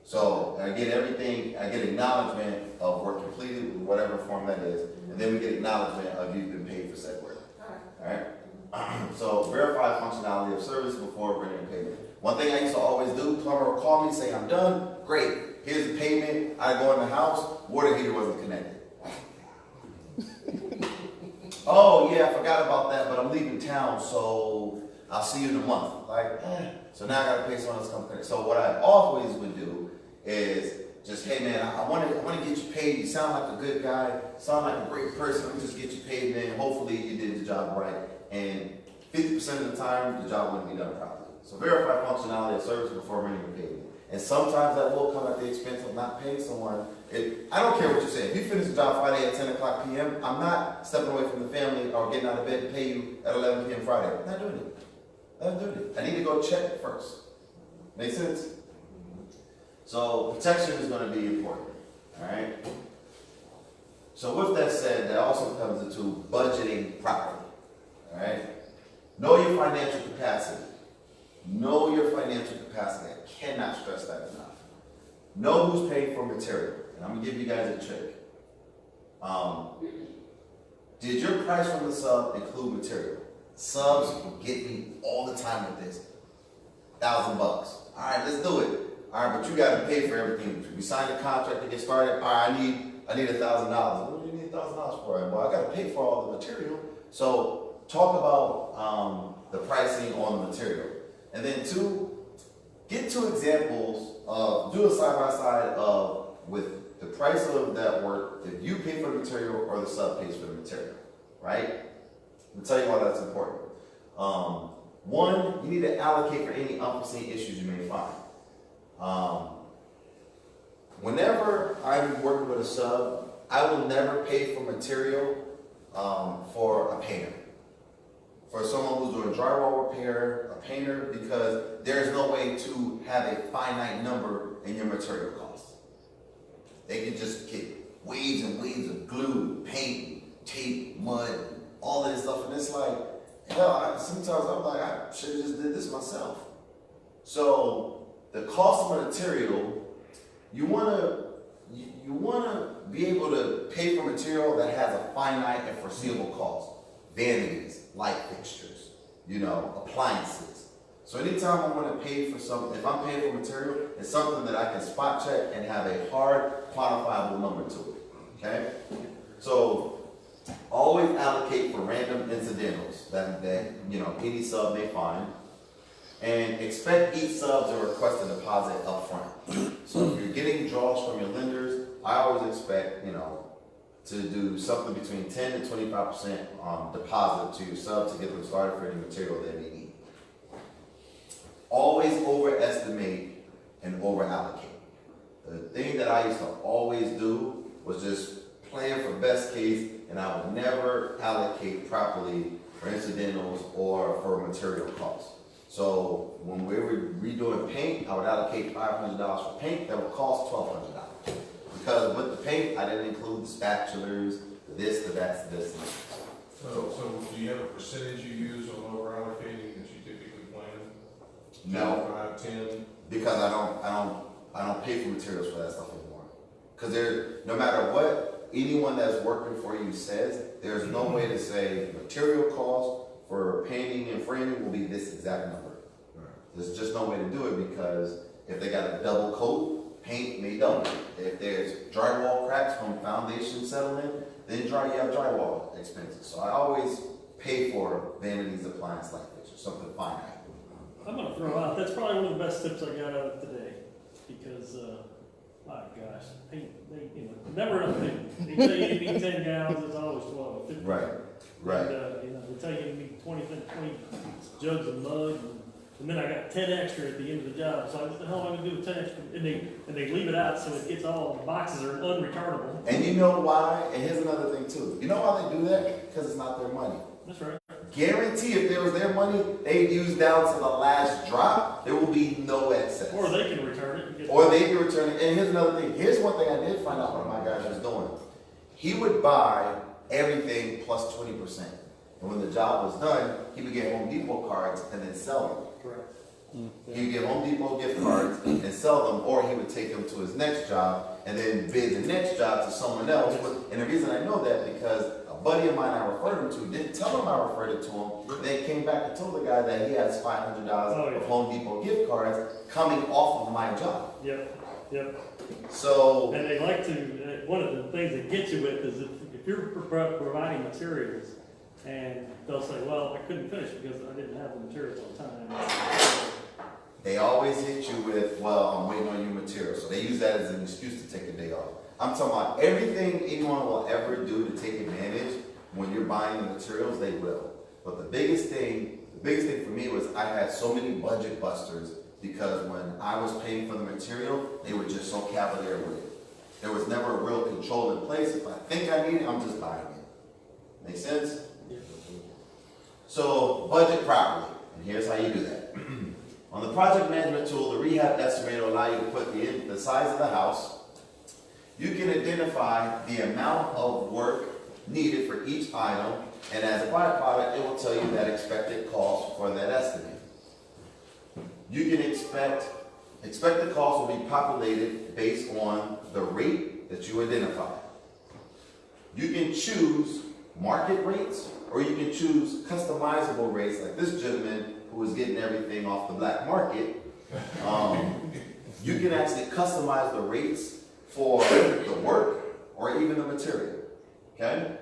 So I get everything, I get acknowledgement of work completed, whatever form that is, and then we get acknowledgement of you've been paid for said work. Alright? So verify functionality of service before rendering payment. One thing I used to always do, plumber will call me, say I'm done, great, here's the payment, I go in the house, water heater wasn't connected. Oh yeah, I forgot about that, but I'm leaving town, so I'll see you in a month. So now I gotta pay someone else to come connect. So what I always would do is just, hey man, I want to get you paid. You sound like a good guy, sound like a great person. Let me just get you paid, man. Hopefully you did the job right. And 50% of the time, the job wouldn't be done properly. So verify functionality of service before rendering payment. And sometimes that will come at the expense of not paying someone. I don't care what you say. If you finish the job Friday at 10 o'clock p.m., I'm not stepping away from the family or getting out of bed to pay you at 11 p.m. Friday. I'm not doing it. I'm not doing it. I need to go check it first. Make sense? So protection is going to be important. All right? So with that said, that also comes into budgeting properly. All right? Know your financial capacity. Know your financial capacity. I cannot stress that enough. Know who's paying for material. And I'm going to give you guys a trick. Did your price from the sub include material? Subs will get me all the time with this. $1,000. All right, let's do it. All right, but you got to pay for everything. We signed a contract to get started. All right, I need $1,000. What do you need $1,000 for? Well, I got to pay for all the material. So talk about the pricing on the material. And then two, get two examples of, do a side-by-side of with the price of that work, if you pay for the material or the sub pays for the material, right? I'll tell you why that's important. One, you need to allocate for any unforeseen issues you may find. Whenever I'm working with a sub, I will never pay for material for a painter. For someone who's doing drywall repair, a painter, because there's no way to have a finite number in your material costs. They can just get waves and waves of glue, paint, tape, mud, all of this stuff, and it's like, hell, sometimes I'm like, I should have just did this myself. So the cost of material, you wanna be able to pay for material that has a finite and foreseeable cost. Vanities, light fixtures, appliances. So anytime I want to pay for something, if I'm paying for material, it's something that I can spot check and have a hard, quantifiable number to it. Okay? So always allocate for random incidentals that any sub may find. And expect each sub to request a deposit up front. So if you're getting draws from your lenders, I always expect, to do something between 10 to 25% deposit to your sub to get them started for any material that they need. Always overestimate and overallocate. The thing that I used to always do was just plan for best case, and I would never allocate properly for incidentals or for material costs. So when we were redoing paint, I would allocate $500 for paint that would cost $1,200. Because with the paint, I didn't include the spatulas, this, the that, this. So do you have a percentage you use on over allocating that you typically plan? No. 5, 10? Because I don't pay for materials for that stuff anymore. Because no matter what, anyone that's working for you says, there's no way to say material cost for painting and framing will be this exact number. There's just no way to do it because if they got a double coat, paint may double. If there's drywall cracks from foundation settlement, then you have drywall expenses. So I always pay for vanities, appliance like this, or something finite. I'm gonna throw out, that's probably one of the best tips I got out of today, because, my gosh, they never enough paint. They tell you you need 10 gallons, it's always 12, 15. Right, right. And, they tell you you need 20 jugs of mud, and then I got 10 extra at the end of the job, so what the hell am I gonna do with 10 extra? And they leave it out so it gets all, the boxes are unretardable. And you know why? And here's another thing too. You know why they do that? Because it's not their money. That's right. Guarantee if there was their money, they'd use down to the last drop, there will be no excess. Or they can return it. Or they can return it. And here's another thing. Here's one thing I did find out one of my guys was doing. He would buy everything plus 20%. And when the job was done, he would get Home Depot cards and then sell them. Correct. He would get Home Depot gift cards and sell them, or he would take them to his next job and then bid the next job to someone else. And the reason I know that because a buddy of mine I referred him to didn't tell him I referred it to him. Then came back and told the guy that he has $500 of Home Depot gift cards coming off of my job. Yep. So. And they like to, one of the things they get you with is if you're providing materials, and they'll say, well, I couldn't finish because I didn't have the materials on time. They always hit you with, well, I'm waiting on your material. So they use that as an excuse to take a day off. I'm talking about everything anyone will ever do to take advantage when you're buying the materials, they will. But the biggest thing for me was I had so many budget busters because when I was paying for the material, they were just so cavalier with it. There was never a real control in place. If I think I need it, I'm just buying it. Make sense? So budget properly, and here's how you do that. On the project management tool, the rehab estimator will allow you to put the size of the house. You can identify the amount of work needed for each item, and as a byproduct, it will tell you that expected cost for that estimate. You can expected cost will be populated based on the rate that you identify. You can choose market rates, or you can choose customizable rates, like this gentleman who was getting everything off the black market. You can actually customize the rates for the work or even the material, okay?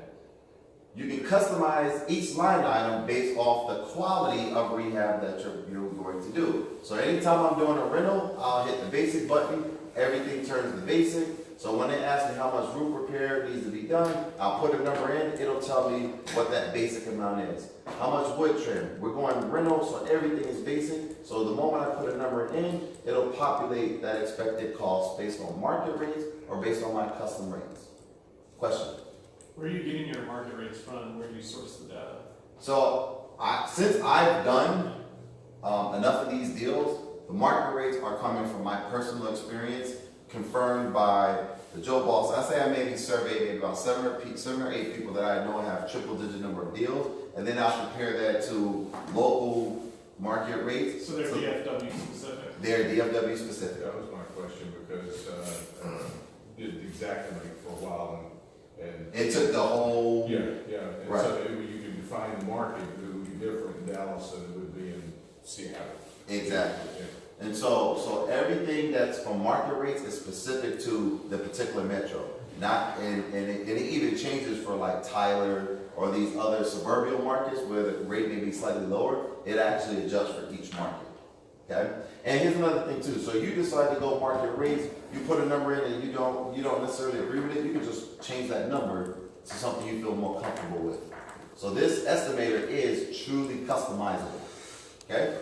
You can customize each line item based off the quality of rehab that you're going to do. So anytime I'm doing a rental, I'll hit the basic button, everything turns to basic. So when they ask me how much roof repair needs to be done, I'll put a number in, it'll tell me what that basic amount is. How much wood trim? We're going rental, so everything is basic. So the moment I put a number in, it'll populate that expected cost based on market rates or based on my custom rates. Question? Where are you getting your market rates from? Where do you source the data? So since I've done enough of these deals, the market rates are coming from my personal experience, confirmed by the Joe Boss. I say I maybe surveyed maybe about 7 or 8 people that I know have triple-digit number of deals, and then I'll compare that to local market rates. So they're DFW specific? They're DFW specific. That was my question because did exactly for a while and it took the whole... Yeah. And right. so you can define the market, it would be different in Dallas than it would be in Seattle. Exactly. Yeah. And so everything that's from market rates is specific to the particular metro. And it even changes for like Tyler or these other suburban markets where the rate may be slightly lower. It actually adjusts for each market. Okay? And here's another thing too. So you decide to go market rates, you put a number in and you don't necessarily agree with it, you can just change that number to something you feel more comfortable with. So this estimator is truly customizable. Okay?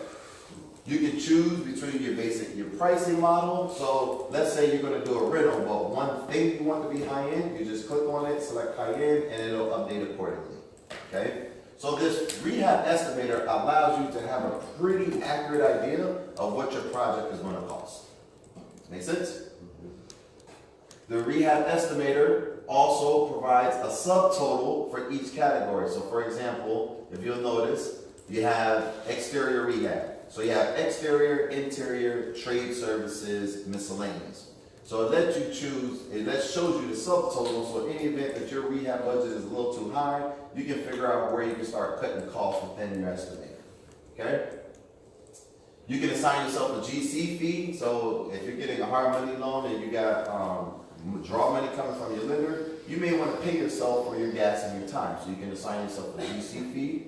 You can choose between your pricing model. So let's say you're going to do a rental, but one thing you want to be high end, you just click on it, select high end, and it'll update accordingly. Okay? So this rehab estimator allows you to have a pretty accurate idea of what your project is going to cost. Make sense? The rehab estimator also provides a subtotal for each category. So for example, if you'll notice, you have exterior rehab. So you have exterior, interior, trade services, miscellaneous. So it lets you choose, shows you the subtotal, so in any event that your rehab budget is a little too high, you can figure out where you can start cutting costs within your estimator, okay? You can assign yourself a GC fee, so if you're getting a hard money loan and you got draw money coming from your lender, you may want to pay yourself for your gas and your time, so you can assign yourself a GC fee.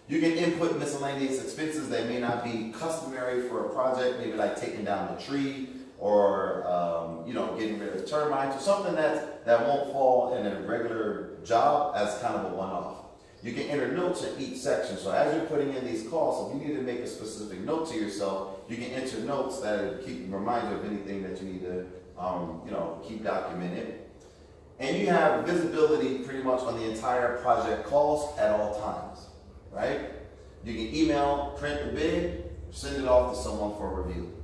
You can input miscellaneous expenses that may not be customary for a project, maybe like taking down the tree or getting rid of termites or something that won't fall in a regular job as kind of a one-off. You can enter notes in each section. So as you're putting in these costs, if you need to make a specific note to yourself, you can enter notes that remind you of anything that you need to keep documented. And you have visibility pretty much on the entire project cost at all times, right? You can email, print the bid, send it off to someone for review.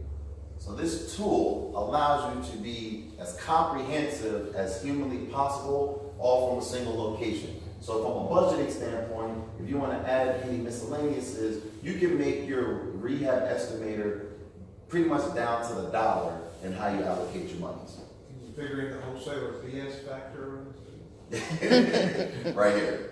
So this tool allows you to be as comprehensive as humanly possible, all from a single location. So from a budgeting standpoint, if you want to add any miscellaneouses, you can make your rehab estimator pretty much down to the dollar in how you allocate your monies. Figuring the wholesaler BS factor. Right here.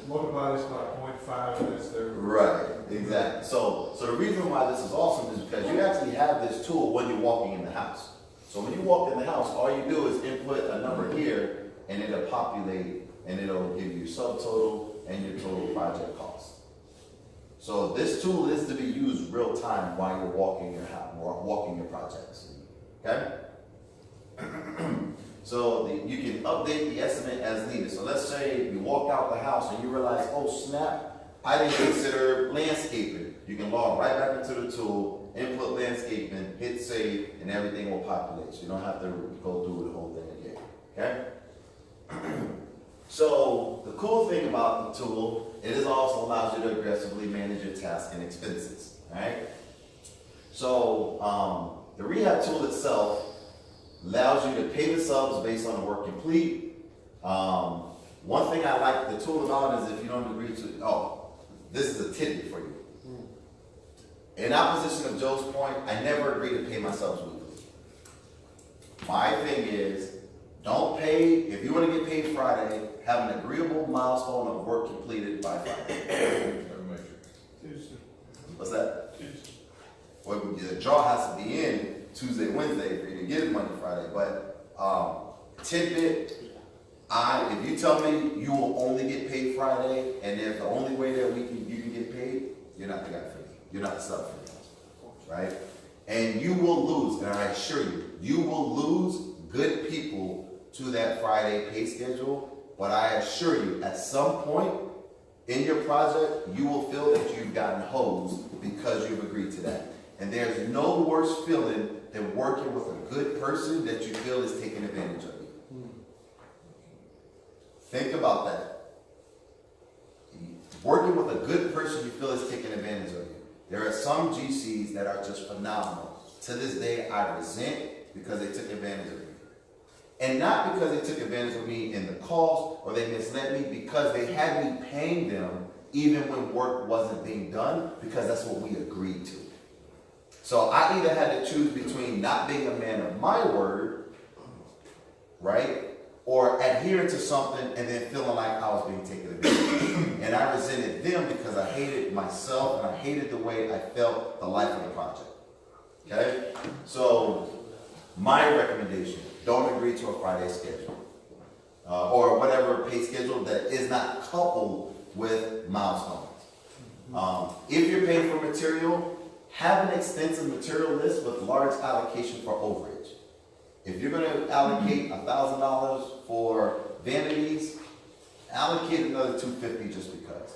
Multiply this by 0.5 and that's their. Right, exactly. So the reason why this is awesome is because you actually have this tool when you're walking in the house. So when you walk in the house, all you do is input a number here and it'll populate and it'll give you your subtotal and your total project cost. So this tool is to be used real time while you're walking your house or walking your projects. Okay? So you can update the estimate as needed. So let's say you walk out the house and you realize, oh snap, I didn't consider landscaping. You can log right back into the tool, input landscaping, hit save, and everything will populate. So you don't have to go through the whole thing again. Okay? So the cool thing about the tool, it also allows you to aggressively manage your tasks and expenses. Right? So the rehab tool itself allows you to pay the subs based on the work complete. One thing I like the tool about is if you don't agree to, this is a tidbit for you. In opposition of Joe's point, I never agree to pay my subs weekly. My thing is, don't pay, if you want to get paid Friday, have an agreeable milestone of work completed by Friday. Tuesday. What's that? Tuesday. Well, the draw has to be in Tuesday, Wednesday for you to get money Friday. But tidbit, if you tell me you will only get paid Friday and there's the only way that you can get paid, you're not the guy for me. You're not the sub for me. Right? And you will lose, and I assure you, you will lose good people to that Friday pay schedule, but I assure you, at some point in your project, you will feel that you've gotten hosed because you've agreed to that. And there's no worse feeling than working with a good person that you feel is taking advantage of you. Think about that. Working with a good person you feel is taking advantage of you. There are some GCs that are just phenomenal. To this day, I resent because they took advantage of me. And not because they took advantage of me in the cost or they misled me, because they had me paying them even when work wasn't being done, because that's what we agreed to. So I either had to choose between not being a man of my word, right, or adhering to something and then feeling like I was being taken advantage of. And I resented them because I hated myself and I hated the way I felt the life of the project. Okay? So my recommendation, don't agree to a Friday schedule or whatever pay schedule that is not coupled with milestones. If you're paying for material, have an extensive material list with large allocation for overage. If you're going to allocate $1,000 for vanities, allocate another $250 just because.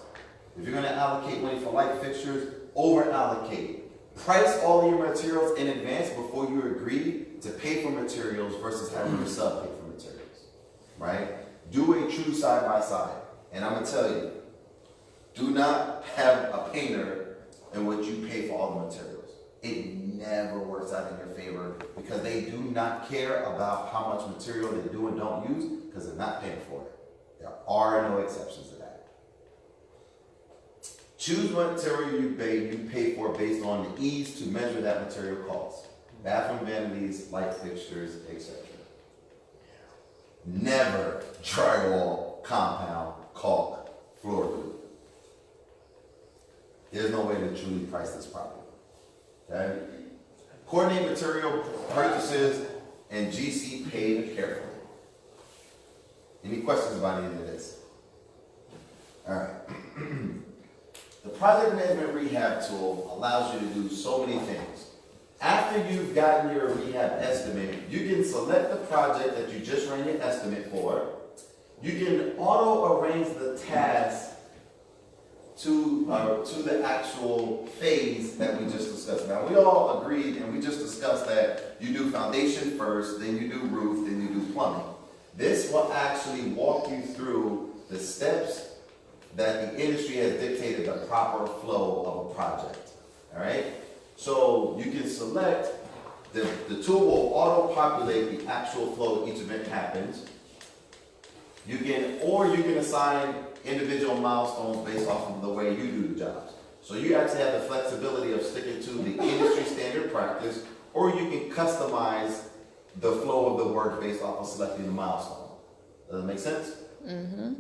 If you're going to allocate money for light fixtures, over allocate. Price all your materials in advance before you agree to pay for materials versus having your sub pay for materials. Right? Do a true side by side. And I'm going to tell you, do not have a painter in which you pay for all the materials. It never works out in your favor because they do not care about how much material they do and don't use because they're not paying for it. There are no exceptions to that. Choose what material you pay for based on the ease to measure that material cost. bathroom vanities, light fixtures, etc. Never drywall, compound, caulk, floor glue. There's no way to truly price this properly. Okay? Coordinate material purchases and GC paid carefully. Any questions about any of this? All right. The project management rehab tool allows you to do so many things. After you've gotten your rehab estimate, you can select the project that you just ran your estimate for. You can auto arrange the task to the actual phase that we just discussed. Now, we all agreed and we just discussed that you do foundation first, then you do roof, then you do plumbing. This will actually walk you through the steps that the industry has dictated the proper flow of a project. All right? So you can select, the tool will auto-populate the actual flow each event happens. You can assign individual milestones based off of the way you do the jobs. So you actually have the flexibility of sticking to the industry standard practice, or you can customize the flow of the work based off of selecting the milestone. Does that make sense? Mm-hmm.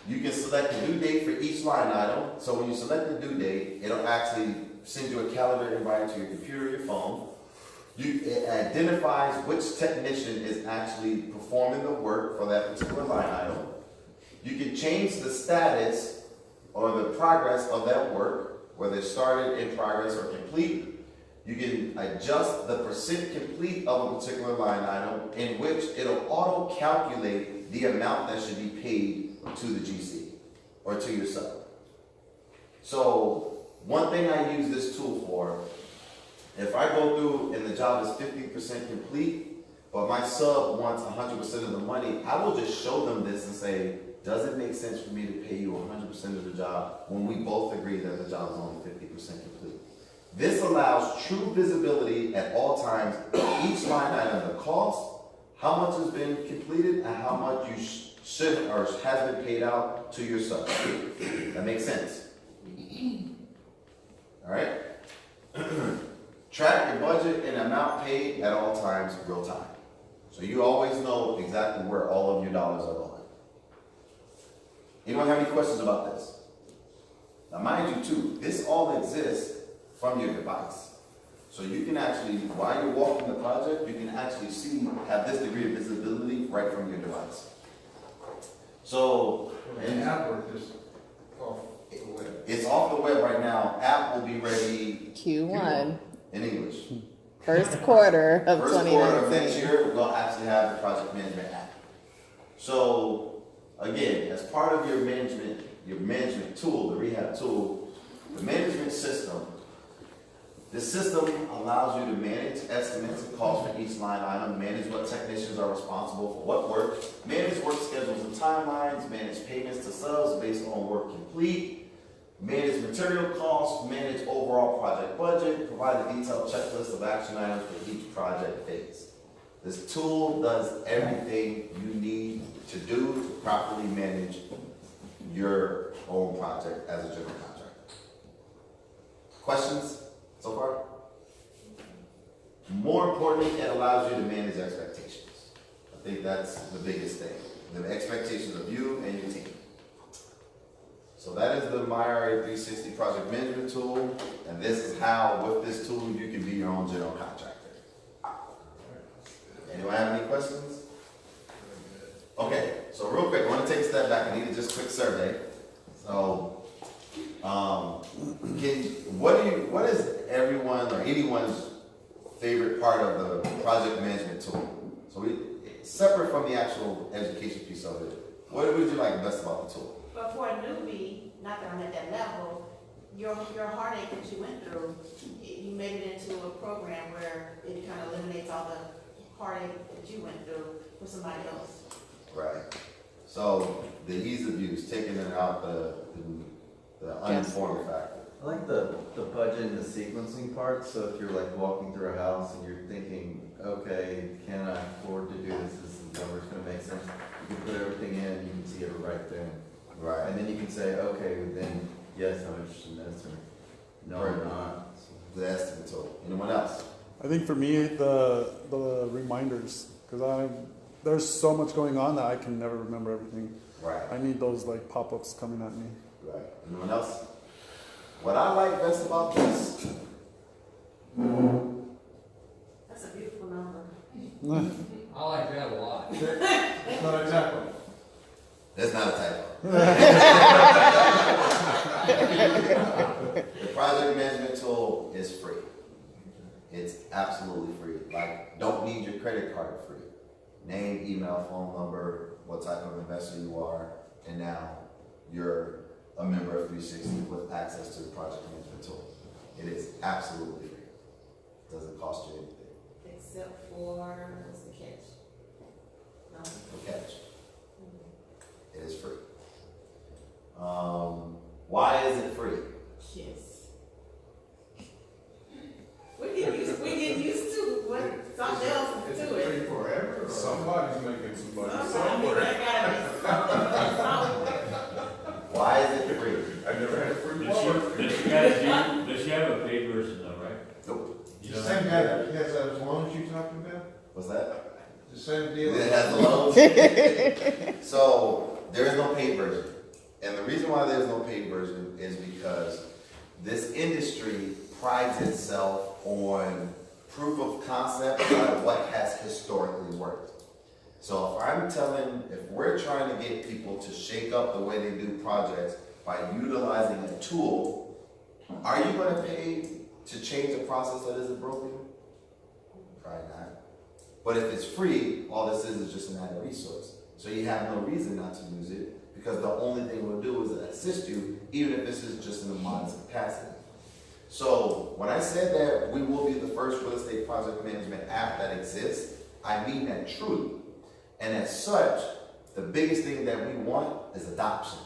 You can select the due date for each line item. So when you select the due date, it'll actually send you a calendar invite to your computer or your phone. It identifies which technician is actually performing the work for that particular line item. You can change the status or the progress of that work, whether it started, in progress, or complete. You can adjust the percent complete of a particular line item, in which it'll auto-calculate the amount that should be paid to the GC or to your sub. So one thing I use this tool for, if I go through and the job is 50% complete, but my sub wants 100% of the money, I will just show them this and say, does it make sense for me to pay you 100% of the job when we both agree that the job is only 50% complete? This allows true visibility at all times, each line item, the cost, how much has been completed, and how much you should or has been paid out to your sub. That makes sense? All right? Track your budget and amount paid at all times, real time. So you always know exactly where all of your dollars are going. Anyone have any questions about this? Now mind you too, this all exists from your device. So you can actually, while you're walking the project, you can actually have this degree of visibility right from your device. So, And app or just off the web? It's off the web right now. App will be ready Q1. In English. First quarter of First 2019. quarter of next year, we'll actually have the project management app. So, again, as part of your management tool, the rehab tool, the management system, the system allows you to manage estimates and costs for each line item, manage what technicians are responsible for what work, manage work schedules and timelines, manage payments to subs based on work complete, manage material costs, manage overall project budget, provide a detailed checklist of action items for each project phase. This tool does everything you need to do to properly manage your own project as a general contractor. Questions so far? More importantly, it allows you to manage expectations. I think that's the biggest thing. The expectations of you and your team. So that is the myRE360 project management tool, and this is how, with this tool, you can be your own general contractor. Anyone have any questions? Okay, so real quick, I want to take a step back. I need a just quick survey. So, what is everyone or anyone's favorite part of the project management tool? So separate from the actual education piece of it, what would you like best about the tool? But for a newbie, not that I'm at that level, your heartache that you went through, you made it into a program where it kind of eliminates all the heartache that you went through for somebody else. Right. So the ease of use, taking it out the uninformed factor. I like the budget and the sequencing part. So if you're like walking through a house and you're thinking, okay, can I afford to do this? Is the numbers going to make sense? You can put everything in, you can see it right there. Right. And then you can say, okay, then yes, I'm interested in this, or no, I'm not. The estimate tool. Anyone else? I think for me, the reminders, because there's so much going on that I can never remember everything. Right. I need those like pop-ups coming at me. Right. Anyone else? What I like best about this, That's a beautiful number. I like that a lot. Not exactly. that's not a typo. The project management tool is free. It's absolutely free. Like, don't need your credit card free. Name, email, phone number, what type of investor you are, and now you're a member of 360 with access to the project management tool. It is absolutely free. Doesn't cost you anything. Except for, what's the catch? No. No catch. It is free. Why is it free? Yes. We get used to what something else to it. Forever. Somebody's making some money Sometimes there gotta be somewhere. Why is it free? I never had a free Does she have a paid version though, right? Nope. You The don't same have- guy that has those loans you talking about? What's that? The same deal? It has the loans. So there is no paid version. And the reason why there's no paid version is because this industry prides itself on proof of concept by what has historically worked. So if we're trying to get people to shake up the way they do projects by utilizing a tool, are you going to pay to change a process that isn't broken? Probably not. But if it's free, all this is just an added resource. So you have no reason not to use it, because the only thing it will do is assist you, even if this is just in a modest capacity. So when I said that we will be the first real estate project management app that exists, I mean that truly. And as such, the biggest thing that we want is adoption.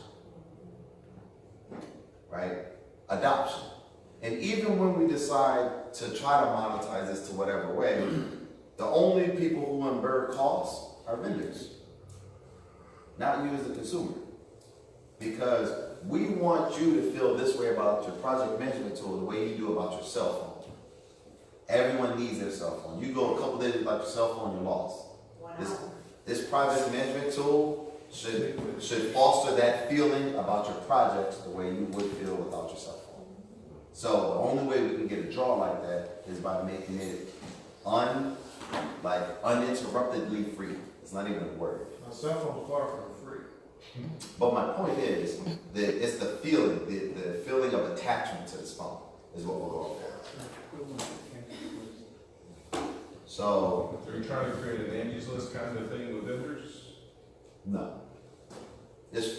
Right? Adoption. And even when we decide to try to monetize this to whatever way, the only people who incur costs are vendors, not you as the consumer. Because we want you to feel this way about your project management tool the way you do about your cell phone. Everyone needs their cell phone. You go a couple days without your cell phone, you're lost. Wow. This project management tool should foster that feeling about your projects the way you would feel without your cell phone. So the only way we can get a draw like that is by making it uninterruptedly free. It's not even a word. My cell phone's far from free. But my point is that it's the feeling, the feeling of attachment to this phone is what we're going for. So, Are you trying to create an Angie's List kind of thing with vendors? no.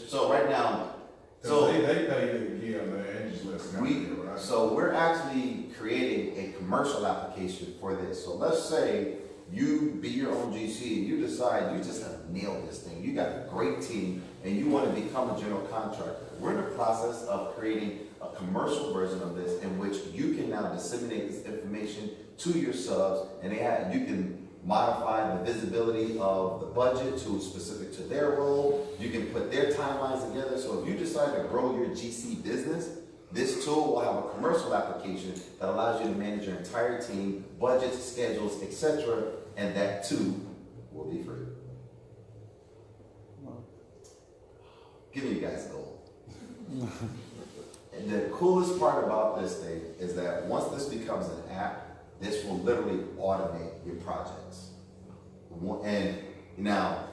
So right now, Because they pay you to get on the Angie's List kind of deal, right? So we're actually creating a commercial application for this. So let's say you be your own GC and you decide you just have nailed this thing. You got a great team and you want to become a general contractor. We're in the process of creating a commercial version of this in which you can now disseminate this information to your subs, and you can modify the visibility of the budget to specific to their role. You can put their timelines together. So if you decide to grow your GC business, this tool will have a commercial application that allows you to manage your entire team, budgets, schedules, etc., and that too will be free. Giving you guys a goal. And the coolest part about this thing is that once this becomes an app, this will literally automate your projects. And now,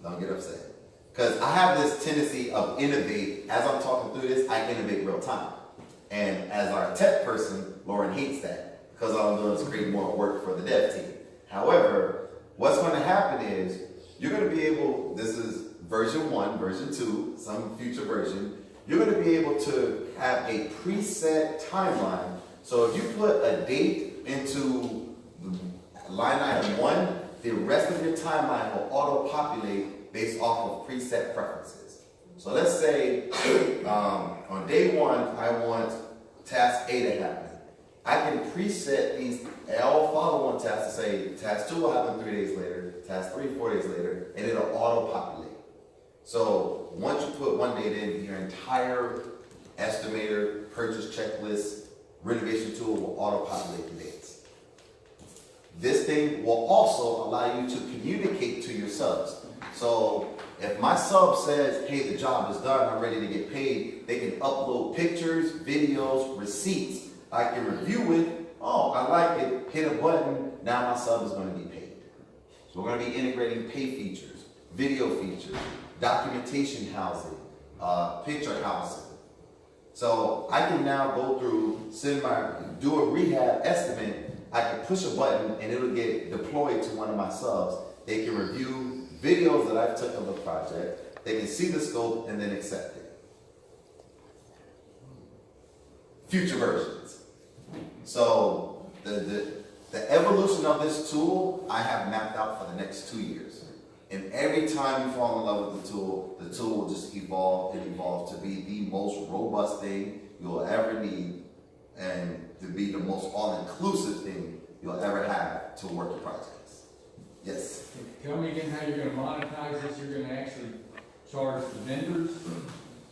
don't get upset. Because I have this tendency of innovate. As I'm talking through this, I innovate real time. And as our tech person, Lauren hates that. Because all I'm doing is create more work for the dev team. However, what's going to happen is, you're going to be able, this is version 1, version 2, some future version, you're going to be able to have a preset timeline. So if you put a date into line item 1, the rest of your timeline will auto-populate based off of preset preferences. So let's say on day 1, I want task A to happen. I can preset these all follow-on tasks to say task 2 will happen 3 days later, task 3, 4 days later, and it'll auto-populate. So once you put one date in, your entire estimator, purchase checklist, renovation tool will auto-populate the dates. This thing will also allow you to communicate to your subs. So if my sub says, hey, the job is done, I'm ready to get paid, they can upload pictures, videos, receipts. I can review it. Oh, I like it. Hit a button. Now my sub is going to be paid. So we're going to be integrating pay features, video features, documentation housing, picture housing. So I can now go through, do a rehab estimate. I can push a button and it'll get deployed to one of my subs. They can review videos that I've took of the project. They can see the scope and then accept it. Future versions. So the evolution of this tool I have mapped out for the next 2 years. And every time you fall in love with the tool will just evolve and evolve to be the most robust thing you'll ever need and to be the most all-inclusive thing you'll ever have to work your projects. Yes? Tell me again how you're gonna monetize this, you're gonna actually charge the vendors?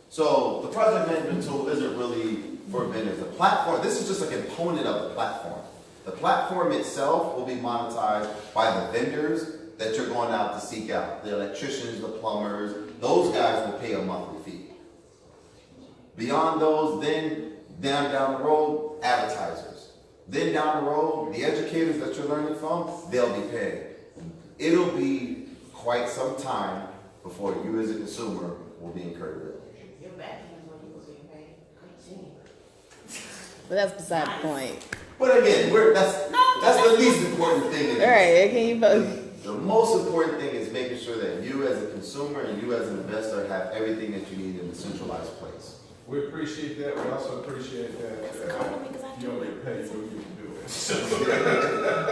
So the project management tool isn't really for vendors. The platform, this is just a component of the platform. The platform itself will be monetized by the vendors that you're going out to seek out. The electricians, the plumbers, those guys will pay a monthly fee. Beyond those, then down the road, advertisers. Then down the road, the educators that you're learning from, they'll be paid. It'll be quite some time before you as a consumer will be incurred with. Your back end is when you were being paid. But that's beside the point. But again, that's the least important thing. All right, can you both? The most important thing is making sure that you as a consumer and you as an investor have everything that you need in a centralized place. We appreciate that. We also appreciate that you don't get paid so you can do it.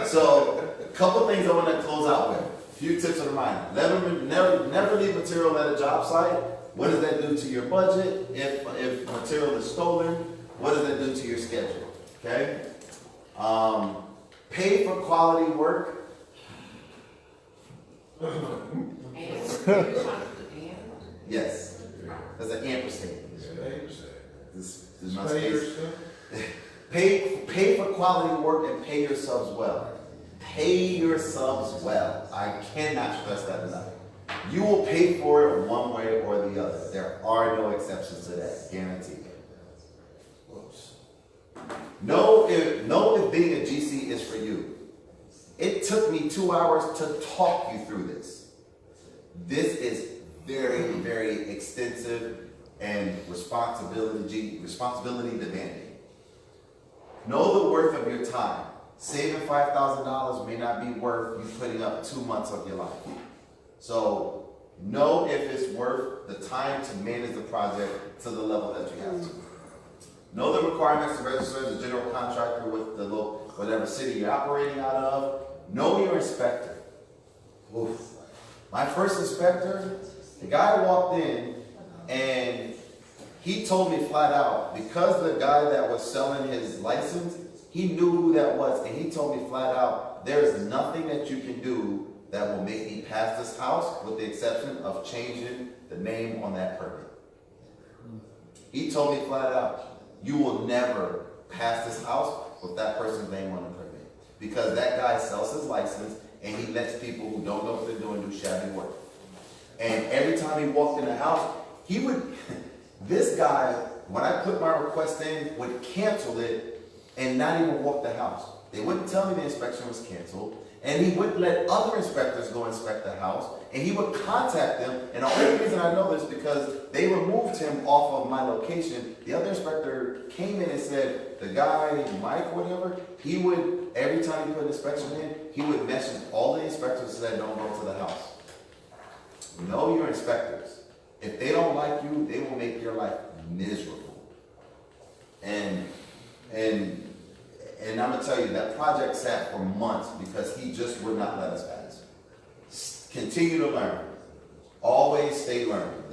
So, a couple things I want to close out with. A few tips of the mind. Never leave material at a job site. What does that do to your budget? If material is stolen, what does that do to your schedule? Okay? Pay for quality work. Yes. That's an ampersand. This must pay for quality work and pay your subs well. Pay your subs well. I cannot stress that enough. You will pay for it one way or the other. There are no exceptions to that, guaranteed. Know if being a GC is for you. It took me 2 hours to talk you through this. This is very, very extensive and responsibility demanding. Know the worth of your time. Saving $5,000 may not be worth you putting up 2 months of your life. So know if it's worth the time to manage the project to the level that you have to. Know the requirements to register as a general contractor with the local, whatever city you're operating out of. Know your inspector. Oof. My first inspector, the guy walked in and he told me flat out, because the guy that was selling his license, he knew who that was, and he told me flat out, there's nothing that you can do that will make me pass this house with the exception of changing the name on that permit. He told me flat out, you will never pass this house with that person's name on the permit, because that guy sells his license and he lets people who don't know what they're doing do shabby work. And every time he walked in the house, he would, this guy, when I put my request in, would cancel it and not even walk the house. They wouldn't tell me the inspection was canceled, and he wouldn't let other inspectors go inspect the house, and he would contact them. And the only reason I know this is because they removed him off of my location. The other inspector came in and said, the guy, Mike, whatever, he would, every time he put an inspection in, he would message all the inspectors and said, don't go to the house. Know your inspectors. If they don't like you, they will make your life miserable. And I'm gonna tell you, that project sat for months because he just would not let us pass. Continue to learn. Always stay learning.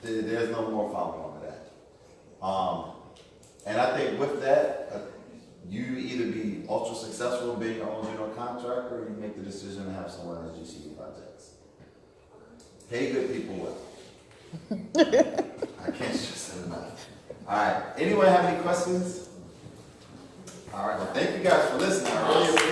There's no more following on that. And I think with that, you either be ultra successful in being your own general contractor, or you make the decision to have someone else GC projects. Pay good people well. I can't stress that enough. All right. Anyone have any questions? All right. Well, thank you guys for listening. I really appreciate it.